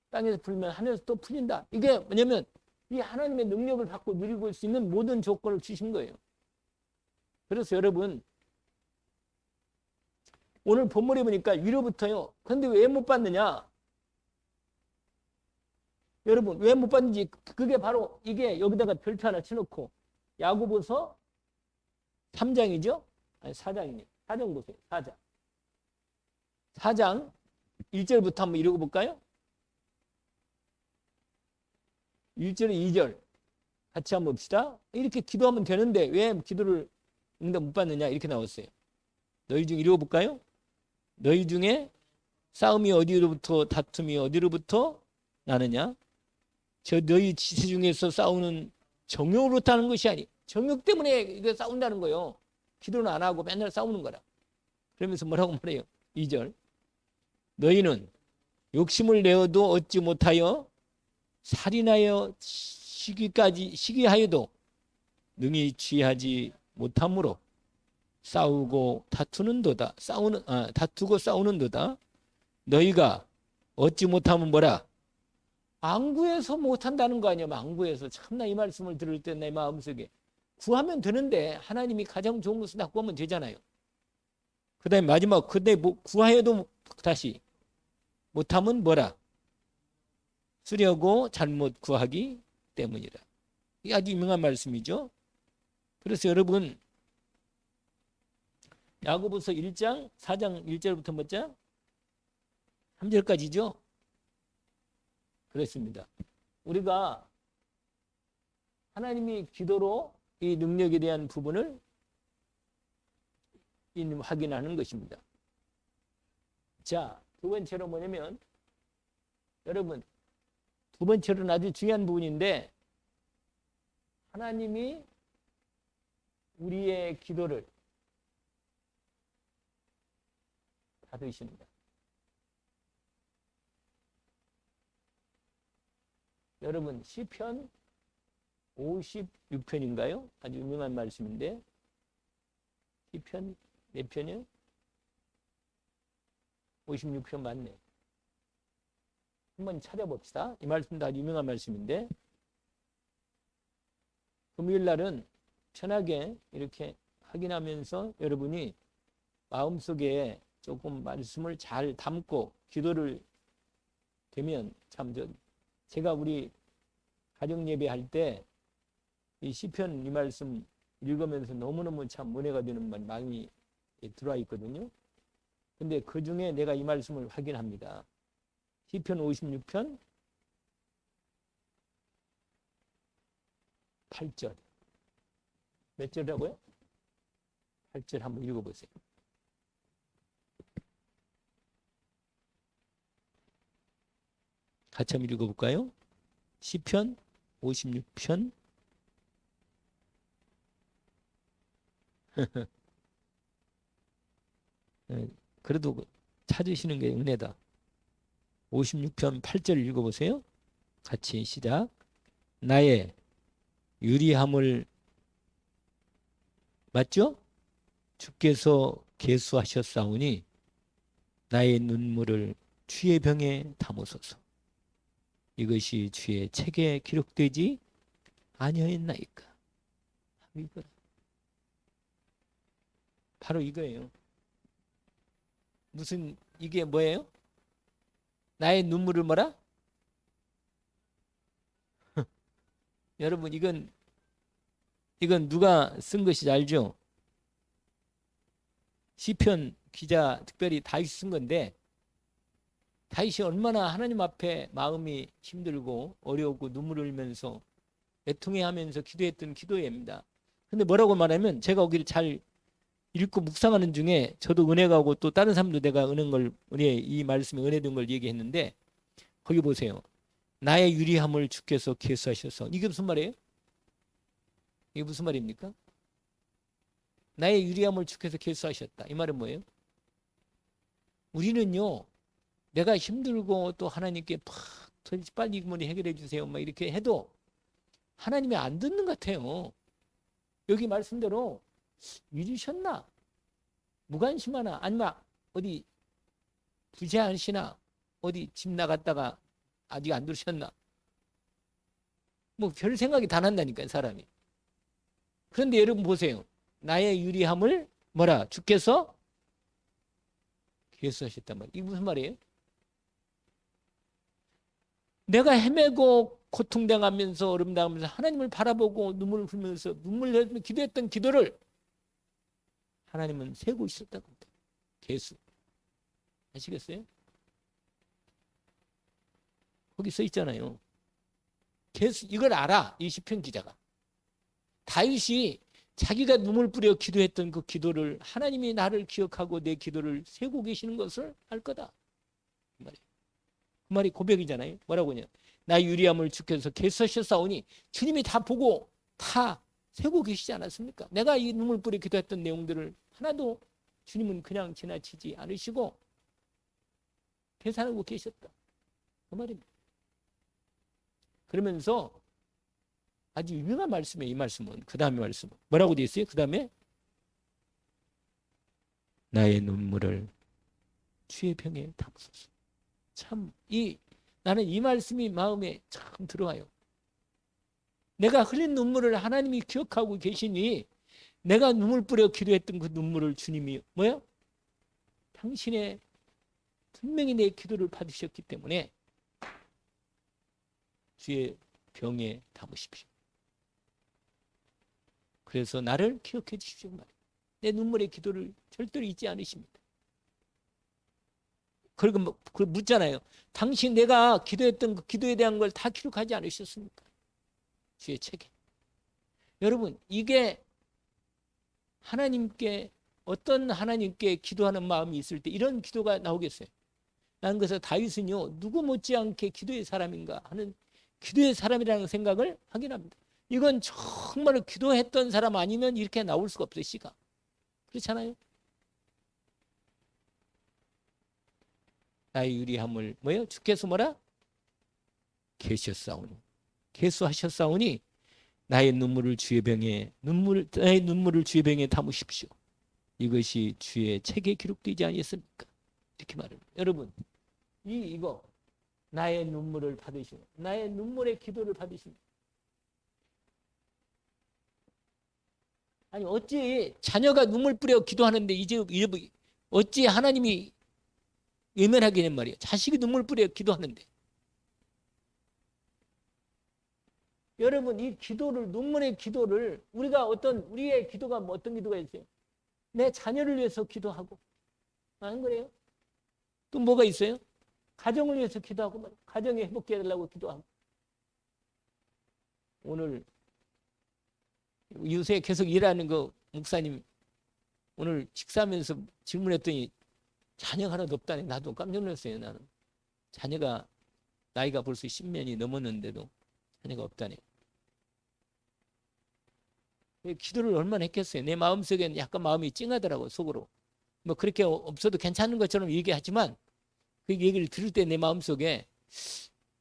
땅에서 풀면 하늘에서 또 풀린다. 이게 뭐냐면 이 하나님의 능력을 받고 누리고 올 수 있는 모든 조건을 주신 거예요. 그래서 여러분 오늘 본문에 보니까 위로부터요. 그런데 왜 못 받느냐? 여러분 왜 못 받는지 그게 바로 이게 여기다가 별표 하나 쳐놓고 야고보서 3장이죠? 아니 4장이네요. 4장 보세요. 4장. 4장 1절부터 한번 읽어볼까요? 1절 2절 같이 한번 봅시다. 이렇게 기도하면 되는데 왜 기도를 응답 못 받느냐 이렇게 나왔어요. 너희 중에 읽어볼까요? 너희 중에 싸움이 어디로부터 다툼이 어디로부터 나느냐? 저 너희 지체 중에서 싸우는 정욕으로부터 하는 것이 아니 정욕 때문에 이거 싸운다는 거예요. 기도는 안 하고 맨날 싸우는 거라. 그러면서 뭐라고 말해요? 2절. 너희는 욕심을 내어도 얻지 못하여 살인하여 시기하여도 능히 취하지 못함으로 다투고 싸우는도다. 너희가 얻지 못하면 뭐라? 안 구해서 못한다는 거 아니야. 안 구해서. 참나 이 말씀을 들을 때 내 마음속에 구하면 되는데 하나님이 가장 좋은 것을 다 구하면 되잖아요. 그 다음에 마지막 근데 구하여도 다시 못하면 뭐라? 쓰려고 잘못 구하기 때문이라. 이게 아주 유명한 말씀이죠. 그래서 여러분 야고보서 1장 4장 1절부터 몇 장? 3절까지죠. 그렇습니다. 우리가 하나님이 기도로 이 능력에 대한 부분을 확인하는 것입니다. 자, 두 번째로 뭐냐면 여러분 두 번째로는 아주 중요한 부분인데 하나님이 우리의 기도를 받으십니다. 여러분 시편 56편인가요? 아주 유명한 말씀인데 시편 몇 편이요? 56편 맞네. 한번 찾아봅시다. 이 말씀도 아주 유명한 말씀인데 금요일 날은 편하게 이렇게 확인하면서 여러분이 마음속에 조금 말씀을 잘 담고 기도를 되면 참 제가 우리 가정 예배할 때 이 시편 이 말씀 읽으면서 너무너무 참 은혜가 되는 마음이 들어와 있거든요. 근데 그 중에 내가 이 말씀을 확인합니다. 시편 56편 8절. 몇 절이라고요? 8절 한번 읽어보세요. 같이 한번 읽어볼까요? 시편 56편 그래도 찾으시는 게 은혜다. 56편 8절 읽어보세요. 같이 시작. 나의 유리함을 맞죠? 주께서 계수하셨사오니 나의 눈물을 주의 병에 담으소서. 이것이 주의 책에 기록되지 아니하였나이까. 이거 바로 이거예요. 무슨 이게 뭐예요? 나의 눈물을 뭐라? 여러분 이건 누가 쓴 것인지 알죠? 시편 기자 특별히 다윗이 쓴 건데 다윗이 얼마나 하나님 앞에 마음이 힘들고 어려웠고 눈물을 흘리면서 애통해하면서 기도했던 기도입니다. 근데 뭐라고 말하면 제가 거기를 잘 읽고 묵상하는 중에 저도 은혜 가고 또 다른 사람도 내가 이 말씀에 은혜 된 걸 얘기했는데 거기 보세요. 나의 유리함을 주께서 계수하셔서. 이게 무슨 말이에요? 이게 무슨 말입니까? 나의 유리함을 주께서 계수하셨다. 이 말은 뭐예요? 우리는요. 내가 힘들고 또 하나님께 빨리 이 문제 해결해 주세요. 막 이렇게 해도 하나님이 안 듣는 것 같아요. 여기 말씀대로 잊으셨나? 무관심하나? 아니면 어디 부재하시나? 어디 집 나갔다가 아직 안 들으셨나? 뭐 별 생각이 다 난다니까요, 사람이. 그런데 여러분 보세요. 나의 유리함을 뭐라? 주께서 계수하셨단 말이에요. 이게 무슨 말이에요? 내가 헤매고 고통당하면서 어려움당하면서 하나님을 바라보고 눈물을 흘리면서 눈물을 흘리며 기도했던 기도를 하나님은 세고 있었다고 합니다. 계수. 아시겠어요? 거기 써 있잖아요. 계수. 이걸 알아. 이 시편 기자가. 다윗이 자기가 눈물 뿌려 기도했던 그 기도를 하나님이 나를 기억하고 내 기도를 세고 계시는 것을 알 거다. 그 말이에요. 그 말이 고백이잖아요. 뭐라고 하냐. 나 유리함을 주께서 계수하셨사오니 주님이 다 보고 다 세고 계시지 않았습니까? 내가 이 눈물 뿌려 기도했던 내용들을 하나도 주님은 그냥 지나치지 않으시고 계산하고 계셨다. 그 말입니다. 그러면서 아주 유명한 말씀이에요. 이 말씀은. 그 다음에 말씀은 뭐라고 되어 있어요? 그 다음에 나의 눈물을 주의 병에 담으소서. 참 나는 이 말씀이 마음에 참 들어와요. 내가 흘린 눈물을 하나님이 기억하고 계시니 내가 눈물 뿌려 기도했던 그 눈물을 주님이 뭐요? 당신의 분명히 내 기도를 받으셨기 때문에 주의 병에 담으십시오. 그래서 나를 기억해 주십시오. 말이에요. 내 눈물의 기도를 절대로 잊지 않으십니다. 그리고 묻잖아요. 당신 내가 기도했던 그 기도에 대한 걸 다 기록하지 않으셨습니까? 주의 책에. 여러분, 이게 하나님께 어떤 하나님께 기도하는 마음이 있을 때 이런 기도가 나오겠어요. 나는 그래서 다윗은요, 누구 못지않게 기도의 사람인가 하는 기도의 사람이라는 생각을 확인합니다. 이건 정말로 기도했던 사람 아니면 이렇게 나올 수가 없어요. 시가. 그렇잖아요. 나의 유리함을 뭐예요? 주께서 뭐라? 계셨사오니. 계수하셨사오니 나의 눈물을 주의 병에 담으십시오. 이것이 주의 책에 기록되지 아니했습니까? 이렇게 말합니다. 여러분, 이거 나의 눈물을 받으시고 나의 눈물의 기도를 받으십니다. 아니 어찌 자녀가 눈물 뿌려 기도하는데 이제 어찌 하나님이 외면하겠냔 말이에요. 자식이 눈물 뿌려 기도하는데. 여러분 이 기도를 눈물의 기도를 우리의 기도가 어떤 기도가 있어요? 내 자녀를 위해서 기도하고 안 그래요? 또 뭐가 있어요? 가정을 위해서 기도하고 가정이 행복해 해달라고 기도하고 오늘 요새 계속 일하는 그 목사님 오늘 식사하면서 질문했더니 자녀가 하나도 없다니 나도 깜짝 놀랐어요. 나는 자녀가 나이가 벌써 10년이 넘었는데도 자녀가 없다니. 기도를 얼마나 했겠어요. 내 마음속에는 약간 마음이 찡하더라고 속으로. 뭐 그렇게 없어도 괜찮은 것처럼 얘기하지만 그 얘기를 들을 때 내 마음속에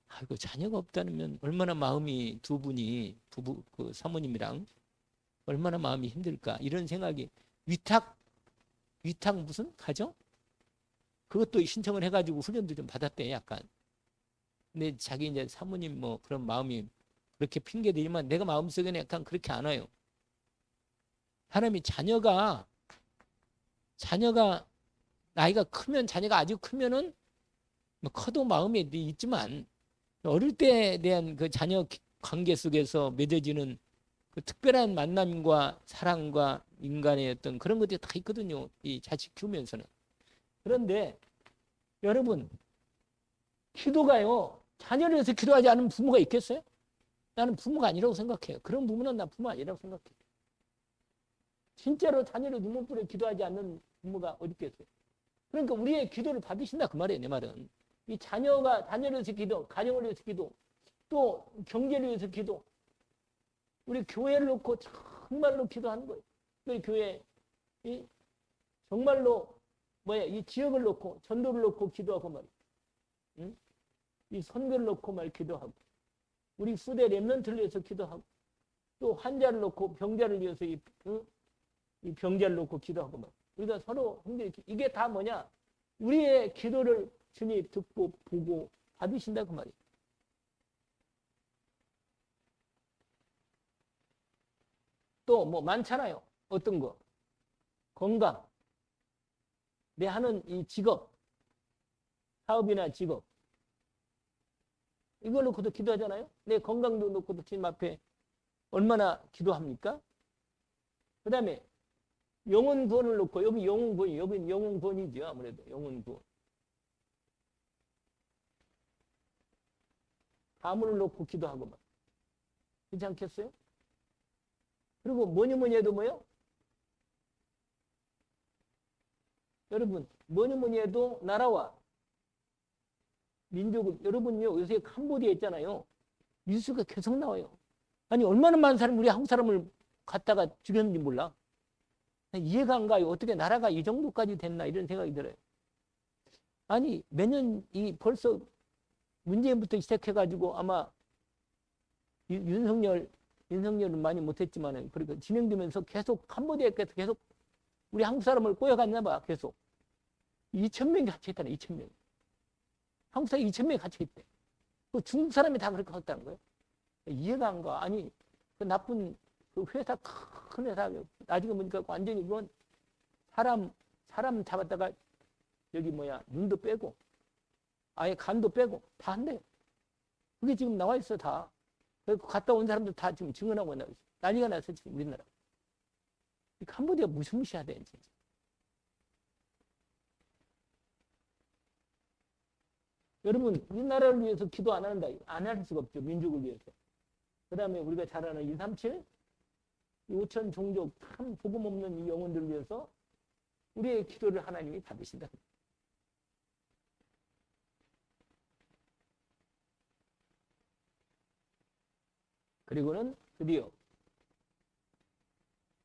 아이고 자녀가 없다면 얼마나 마음이 두 분이 부부 그 사모님이랑 얼마나 마음이 힘들까 이런 생각이 위탁 무슨 가정? 그것도 신청을 해가지고 훈련도 좀 받았대 약간. 근데 자기 이제 사모님 뭐 그런 마음이 그렇게 핑계대지만 내가 마음속에는 약간 그렇게 안 와요. 사람이 자녀가 나이가 크면 자녀가 아주 크면은 뭐 커도 마음에 있지만 어릴 때에 대한 그 자녀 관계 속에서 맺어지는 그 특별한 만남과 사랑과 인간의 어떤 그런 것들이 다 있거든요. 이 자식 키우면서는. 그런데 여러분 기도가요. 자녀를 위해서 기도하지 않은 부모가 있겠어요? 나는 부모가 아니라고 생각해요. 그런 부모는 나 부모 아니라고 생각해요. 진짜로 자녀를 눈물 뿌려 기도하지 않는 부모가 어디 있겠어요? 그러니까 우리의 기도를 받으신다 그 말이에요. 내 말은. 이 자녀를 위해서 기도, 가정을 위해서 기도, 또 경제를 위해서 기도. 우리 교회를 놓고 정말로 기도하는 거예요. 우리 교회 정말로 이 지역을 놓고 전도를 놓고 기도하고 말이에요. 응? 이 선교를 놓고 기도하고 우리 후대 렘넌트를 위해서 기도하고 또 환자를 놓고 병자를 위해서 이 병자를 놓고 기도하고 말이에요. 우리가 서로 이게 다 뭐냐? 우리의 기도를 주님 듣고 보고 받으신다 그 말이에요. 또 뭐 많잖아요. 어떤 거? 건강. 내 하는 이 직업, 사업이나 직업. 이걸 놓고도 기도하잖아요. 내 건강도 놓고도 주님 앞에 얼마나 기도합니까? 그 다음에 영혼 구원을 놓고 여기 영혼 구원이죠. 아무래도 영혼 구원. 가문을 놓고 기도하고 막. 그렇지 않겠어요? 그리고 뭐니 해도 뭐요? 여러분 뭐니 해도 나라와 민족을 여러분요 요새 캄보디아 있잖아요. 뉴스가 계속 나와요. 아니 얼마나 많은 사람 우리 한국 사람을 갖다가 죽였는지 몰라. 이해가 안 가요. 어떻게 나라가 이 정도까지 됐나 이런 생각이 들어요. 아니 매년 벌써 문재인부터 시작해가지고 아마 윤석열은 많이 못했지만 그러니까 진행되면서 계속 캄보디아에서 계속 우리 한국 사람을 꼬여갔나 봐. 계속 2,000명이 갇혀있다네. 2,000명. 한국 사람 2,000명이 갇혀있대. 그 중국 사람이 다 그렇게 했다는 거예요. 이해가 안 가. 아니 그 나쁜 그 회사, 큰 회사 나중에 보니까 완전히 그건 사람 잡았다가 여기 눈도 빼고 아예 간도 빼고 다 한대요. 그게 지금 나와 있어 다. 그래서 갔다 온 사람들 다 지금 증언하고 나와 있어. 난리가 나서 지금 우리나라. 이 캄보디아 무시무시하대 진짜. 여러분 이 나라를 위해서 기도 안 한다. 안 할 수가 없죠. 민족을 위해서. 그 다음에 우리가 잘 아는 237 5천 종족 참 복음 없는 이 영혼들을 위해서 우리의 기도를 하나님이 받으신다. 그리고는 드디어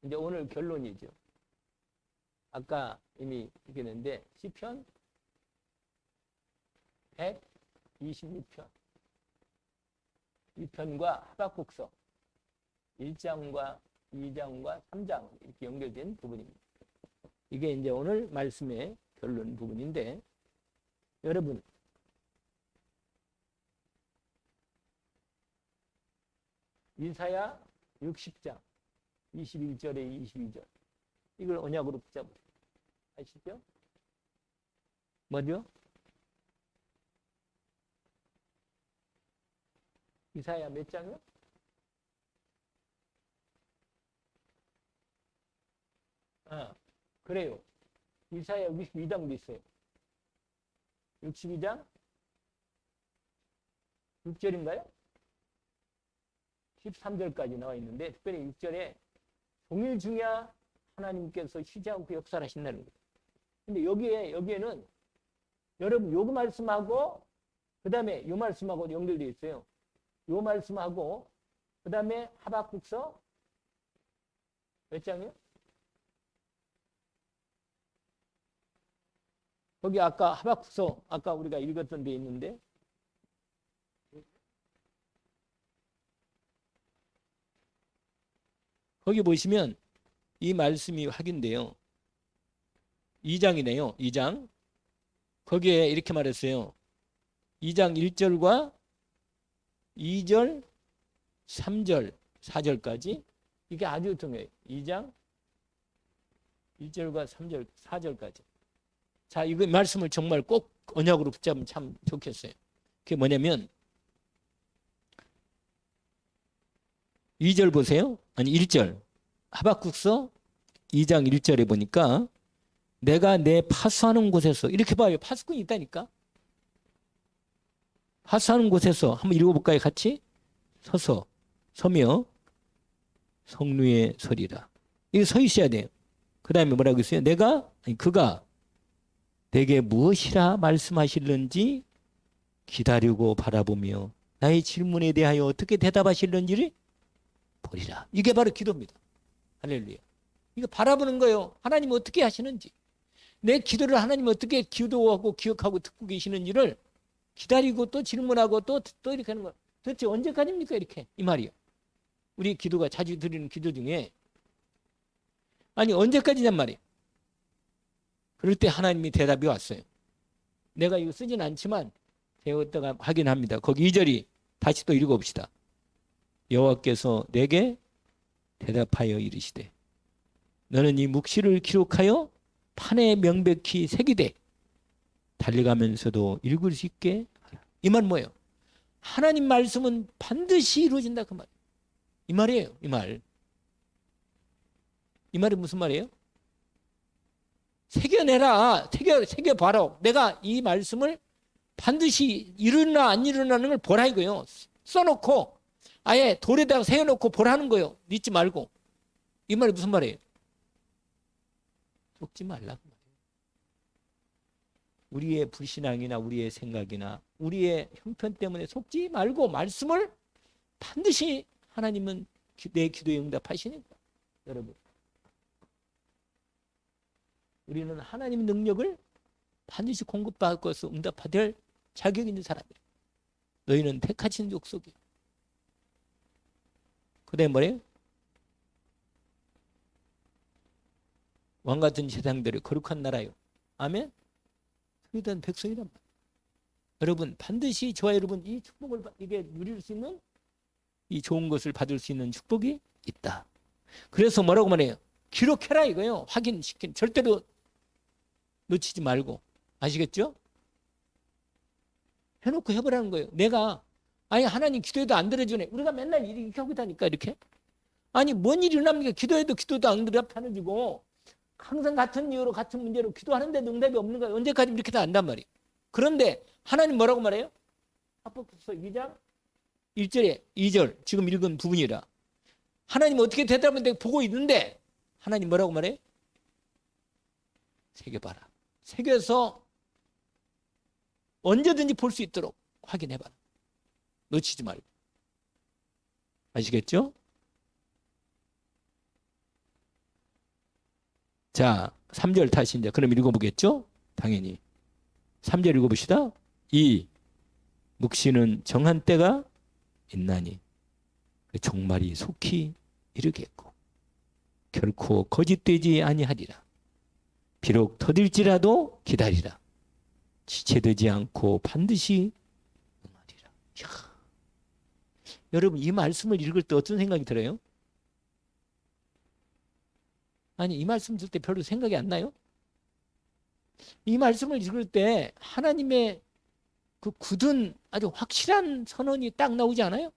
이제 오늘 결론이죠. 아까 이미 얘기했는데 시편 126편 2편과 하박국서 1장과 2장과 3장 이렇게 연결된 부분입니다. 이게 이제 오늘 말씀의 결론 부분인데 여러분 이사야 60장 21절에 22절 이걸 언약으로 붙잡으세요. 아시죠? 뭐죠? 이사야 몇 장이요? 그래요. 이사야 62장도 있어요. 62장 6절인가요? 13절까지 나와 있는데 특별히 6절에 종일 중야 하나님께서 쉬지 않고 역사하신다는 거예요. 근데 여기에는 여러분 요 말씀하고 그 다음에 요 말씀하고 연결되어 있어요. 요 말씀하고 그 다음에 하박국서 몇 장이요? 거기 아까 하박국서 아까 우리가 읽었던 데 있는데 거기 보시면 이 말씀이 확인돼요. 2장이네요. 2장. 거기에 이렇게 말했어요. 2장 1절과 2절, 3절, 4절까지 이게 아주 중요해요. 2장 1절과 3절, 4절까지. 자, 이거 말씀을 정말 꼭 언약으로 붙잡으면 참 좋겠어요. 그게 뭐냐면 2절 보세요. 아니 1절. 하박국서 2장 1절에 보니까 내가 내 파수하는 곳에서 이렇게 봐요. 파수꾼이 있다니까. 파수하는 곳에서 한번 읽어볼까요? 같이 서며 성루에 서리라. 이거 서 있어야 돼요. 그 다음에 뭐라고 했어요? 그가 내게 무엇이라 말씀하실는지 기다리고 바라보며 나의 질문에 대하여 어떻게 대답하실는지를 보리라. 이게 바로 기도입니다. 할렐루야. 이거 바라보는 거예요. 하나님 어떻게 하시는지. 내 기도를 하나님 어떻게 기도하고 기억하고 듣고 계시는지를 기다리고 또 질문하고 또 이렇게 하는 거예요. 도대체 언제까지입니까? 이렇게. 이 말이요. 우리 기도가 자주 드리는 기도 중에 아니 언제까지냔 말이에요. 그럴 때 하나님이 대답이 왔어요. 내가 이거 쓰진 않지만 제가 어디다가 확인합니다. 거기 2절이 다시 또 읽어봅시다. 여호와께서 내게 대답하여 이르시되 너는 이 묵시를 기록하여 판에 명백히 새기되 달려가면서도 읽을 수 있게 하라. 이 말 뭐예요? 하나님 말씀은 반드시 이루어진다 그 말. 이 말이에요. 이 말. 이 말이 무슨 말이에요? 새겨내라. 새겨봐라. 내가 이 말씀을 반드시 이루나 안 이루나는 걸 보라 이거예요. 써놓고 아예 돌에다가 새겨놓고 보라는 거예요. 믿지 말고. 이 말이 무슨 말이에요? 속지 말라. 우리의 불신앙이나 우리의 생각이나 우리의 형편 때문에 속지 말고 말씀을 반드시 하나님은 내 기도에 응답하시니까. 여러분 우리는 하나님의 능력을 반드시 공급받고서 응답받을 자격 있는 사람이에요. 너희는 택하신 족속이에요. 그 다음에 뭐래요? 왕같은 세상들의 거룩한 나라요. 아멘? 그러던 백성이란 말이에요. 여러분 반드시 저와 여러분 이 축복을 이게 누릴 수 있는 이 좋은 것을 받을 수 있는 축복이 있다. 그래서 뭐라고 말해요? 기록해라 이거요. 확인시킨 절대로 놓치지 말고. 아시겠죠? 해놓고 해보라는 거예요. 내가 아니 하나님 기도해도 안 들어주네. 우리가 맨날 이렇게 하고 있다니까 이렇게. 아니 뭔 일이 일어납니까? 기도해도 기도도 안 들어주고 항상 같은 이유로 같은 문제로 기도하는데도 응답이 없는 거예요. 언제까지 이렇게 다 안단 말이에요. 그런데 하나님 뭐라고 말해요? 합법서 2장 1절에 2절 지금 읽은 부분이라 하나님 어떻게 대답하면 내가 보고 있는데 하나님 뭐라고 말해요? 새겨봐라. 새겨서 언제든지 볼 수 있도록 확인해봐라. 놓치지 말고. 아시겠죠? 자, 3절 다시 이제 그럼 읽어보겠죠? 당연히. 3절 읽어봅시다. 이 묵시는 정한 때가 있나니 그 종말이 속히 이르겠고 결코 거짓되지 아니하리라. 비록 더딜지라도 기다리라. 지체되지 않고 반드시 응하리라. 여러분 이 말씀을 읽을 때 어떤 생각이 들어요? 아니 이 말씀 들을 때 별로 생각이 안 나요? 이 말씀을 읽을 때 하나님의 그 굳은 아주 확실한 선언이 딱 나오지 않아요?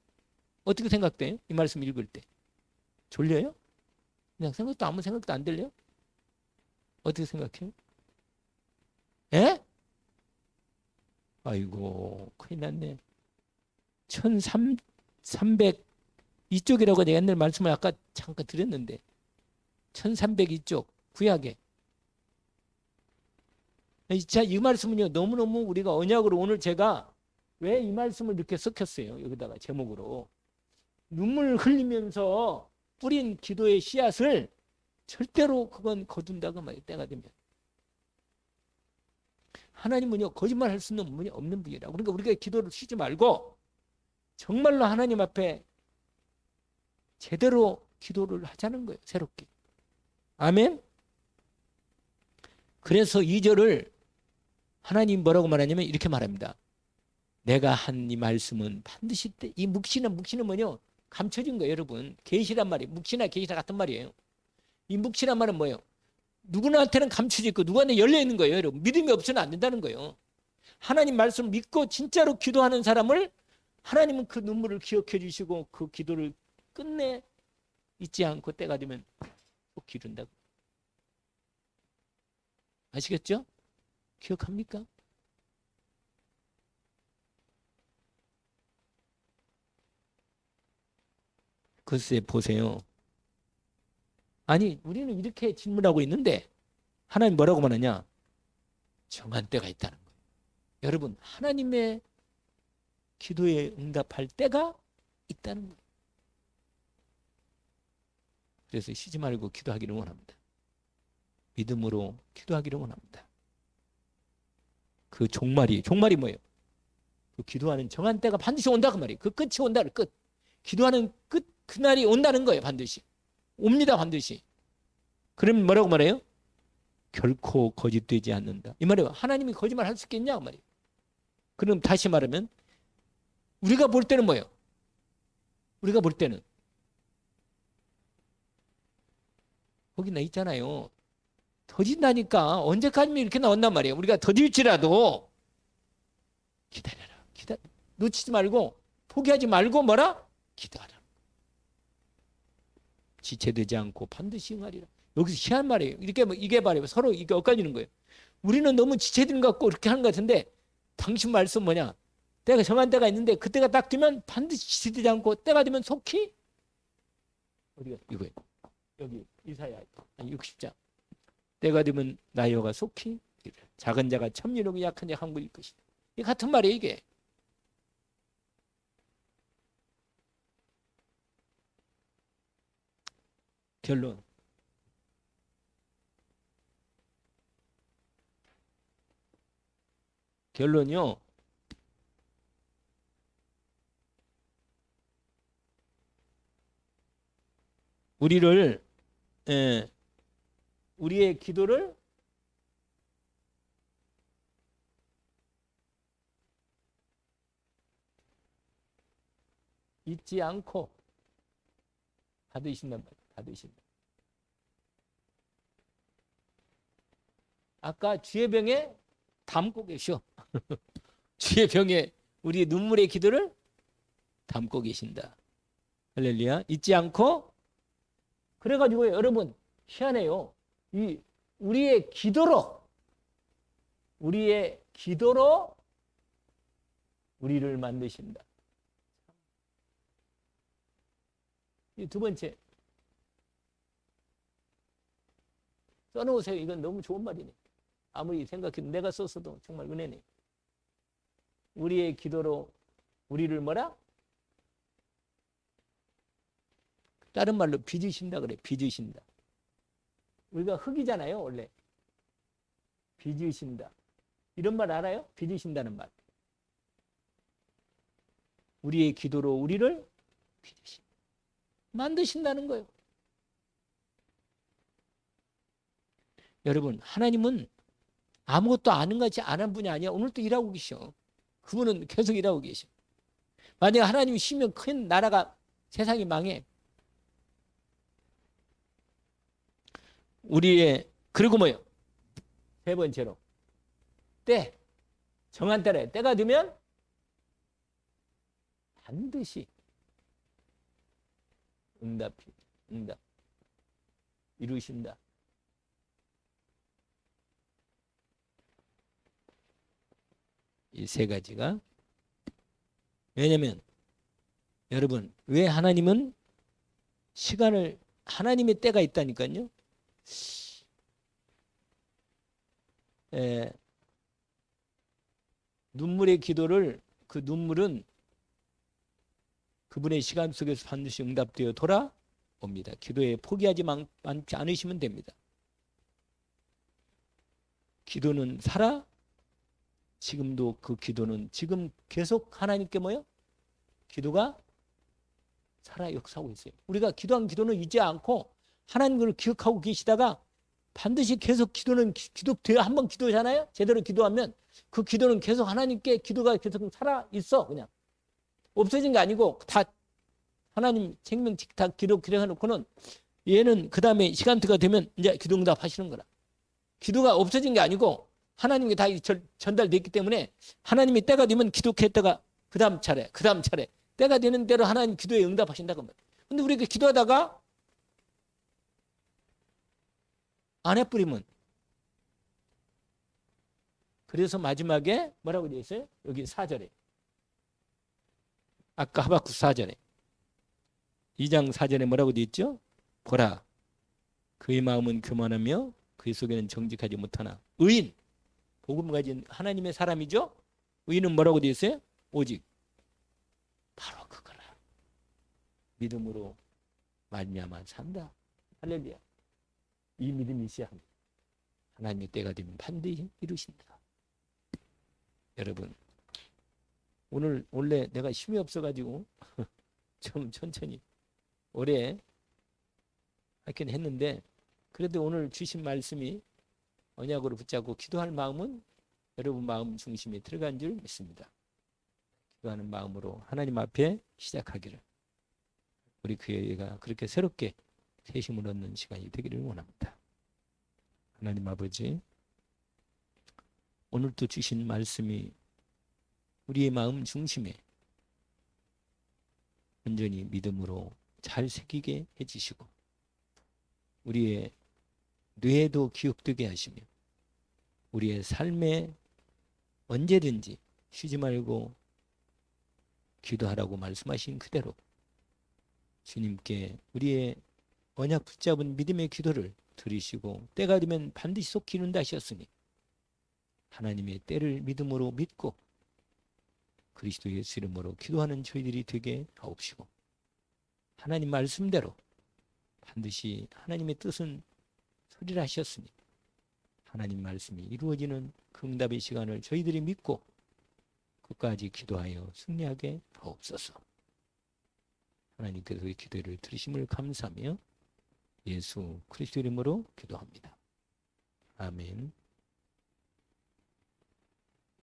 어떻게 생각돼요? 이 말씀 읽을 때 졸려요? 그냥 생각도 아무 생각도 안 들려요? 어떻게 생각해요? 예? 아이고 큰일 났네. 1300 이쪽이라고 내가 옛날 말씀을 아까 잠깐 드렸는데 1300 이쪽 구약에 자, 이 말씀은요 너무너무 우리가 언약으로 오늘 제가 왜 이 말씀을 이렇게 섞였어요. 여기다가 제목으로 눈물 흘리면서 뿌린 기도의 씨앗을 절대로 그건 거둔다고 말이에요. 때가 되면 하나님은요 거짓말할 수 있는 분이 없는 분이라. 그러니까 우리가 기도를 쉬지 말고 정말로 하나님 앞에 제대로 기도를 하자는 거예요. 새롭게. 아멘. 그래서 2절을 하나님 뭐라고 말하냐면 이렇게 말합니다. 내가 한 이 말씀은 반드시 이 묵시는 뭐요? 감춰진 거예요. 여러분 계시란 말이에요. 묵시나 계시나 같은 말이에요. 이 묵시란 말은 뭐예요? 누구한테는 감춰져 있고 누구한테 열려 있는 거예요. 여러분 믿음이 없으면 안 된다는 거예요. 하나님 말씀을 믿고 진짜로 기도하는 사람을 하나님은 그 눈물을 기억해 주시고 그 기도를 끝내 잊지 않고 때가 되면 꼭 기른다고. 아시겠죠? 기억합니까? 글쎄 보세요. 아니 우리는 이렇게 질문하고 있는데 하나님 뭐라고 말하냐? 정한 때가 있다는 거예요. 여러분 하나님의 기도에 응답할 때가 있다는 거예요. 그래서 쉬지 말고 기도하기를 원합니다. 믿음으로 기도하기를 원합니다. 그 종말이 뭐예요? 그 기도하는 정한 때가 반드시 온다 그 말이에요. 그 끝이 온다는 끝. 기도하는 끝 그날이 온다는 거예요. 반드시 옵니다. 반드시. 그러면 뭐라고 말해요? 결코 거짓되지 않는다. 이 말이에요. 하나님이 거짓말 할 수 있겠냐 그 말이에요. 그럼 다시 말하면 우리가 볼 때는 뭐예요? 우리가 볼 때는 거기 나 있잖아요. 더딘다니까 언제까지면 이렇게 나온단 말이에요. 우리가 더딜지라도 기다려라. 놓치지 말고 포기하지 말고 뭐라? 기도하라. 지체되지 않고 반드시 응하리라. 여기서 희한 말이에요. 이게 말이에요. 서로 이게 엇갈리는 거예요. 우리는 너무 지체된 것 같고 이렇게 하는 것 같은데 당신 말씀 뭐냐? 때가 정한 때가 있는데 그때가 딱 되면 반드시 지체되지 않고 때가 되면 속히 어디가 이거예요. 여기 이사야 60장. 때가 되면 나여가 속히 작은 자가 천민하고 약한 자 항구일 것이다. 이 같은 말이에요 이게. 결론. 결론이요. 우리를 우리의 기도를 잊지 않고 받으신단 말이에요. 받으신다. 아까 주의 병에 담고 계셔. 주의 병에 우리의 눈물의 기도를 담고 계신다. 할렐루야. 잊지 않고. 그래가지고 여러분 희한해요. 이 우리의 기도로 우리를 만드신다. 이 두 번째 써놓으세요. 이건 너무 좋은 말이네. 아무리 생각해도 내가 썼어도 정말 은혜네. 우리의 기도로 우리를 뭐라? 다른 말로 빚으신다 그래. 빚으신다. 우리가 흙이잖아요. 원래. 빚으신다. 이런 말 알아요? 빚으신다는 말. 우리의 기도로 우리를 빚으신다. 만드신다는 거예요. 여러분, 하나님은 아무것도 아는 것이 안 한 분이 아니야. 오늘도 일하고 계셔. 그분은 계속 일하고 계셔. 만약에 하나님이 쉬면 큰 나라가 세상이 망해. 그리고 뭐요? 세 번째로 정한 때래. 때가 되면 반드시 응답 이루신다. 이 세 가지가. 왜냐면 여러분, 왜 하나님은 하나님의 때가 있다니까요. 눈물의 기도를, 그 눈물은 그분의 시간 속에서 반드시 응답되어 돌아옵니다. 기도에 포기하지 않지 않으시면 됩니다. 기도는 살아. 지금도 그 기도는 지금 계속 하나님께 뭐요? 기도가 살아 역사하고 있어요. 우리가 기도한 기도는 잊지 않고 하나님을 기억하고 계시다가 반드시 계속 기도는 한번 기도잖아요. 제대로 기도하면 그 기도는 계속 하나님께 기도가 계속 살아 있어. 그냥 없어진 게 아니고 다 하나님 생명책 다 기록해놓고는 얘는 그 다음에 시간대가 되면 이제 기도 응답하시는 거라. 기도가 없어진 게 아니고 하나님께 다 전달됐기 때문에 하나님이 때가 되면 기도했다가 그 다음 차례 때가 되는 대로 하나님 기도에 응답하신다고 말이에요. 근데 우리가 기도하다가 안 해버리면, 그래서 마지막에 뭐라고 되어 있어요? 여기 4절에 아까 하박국 4절에 2장 4절에 뭐라고 되어 있죠? 보라, 그의 마음은 교만하며 그의 속에는 정직하지 못하나 의인, 복음 가진 하나님의 사람이죠. 의인은 뭐라고 되어 있어요? 오직 바로 그거라, 믿음으로 말미암아 산다. 할렐루야. 이 믿음이 있어야 합니다. 하나님의 때가 되면 반드시 이루신다. 여러분, 오늘 원래 내가 힘이 없어가지고 좀 천천히 오래 하긴 했는데, 그래도 오늘 주신 말씀이 언약으로 붙잡고 기도할 마음은 여러분 마음 중심에 들어간 줄 믿습니다. 기도하는 마음으로 하나님 앞에 시작하기를, 우리 교회가 그렇게 새롭게 새 힘을 얻는 시간이 되기를 원합니다. 하나님 아버지, 오늘도 주신 말씀이 우리의 마음 중심에 온전히 믿음으로 잘 새기게 해주시고 우리의 뇌에도 기억되게 하시며 우리의 삶에 언제든지 쉬지 말고 기도하라고 말씀하신 그대로 주님께 우리의 언약 붙잡은 믿음의 기도를 들으시고 때가 되면 반드시 속 기는다 하셨으니 하나님의 때를 믿음으로 믿고 그리스도 예수 이름으로 기도하는 저희들이 되게 하옵시고, 하나님 말씀대로 반드시 하나님의 뜻은 소리를 하셨으니 하나님 말씀이 이루어지는 그 응답의 시간을 저희들이 믿고 끝까지 기도하여 승리하게 하옵소서. 하나님께서 이 기도를 들으심을 감사하며 예수 그리스도 이름으로 기도합니다. 아멘.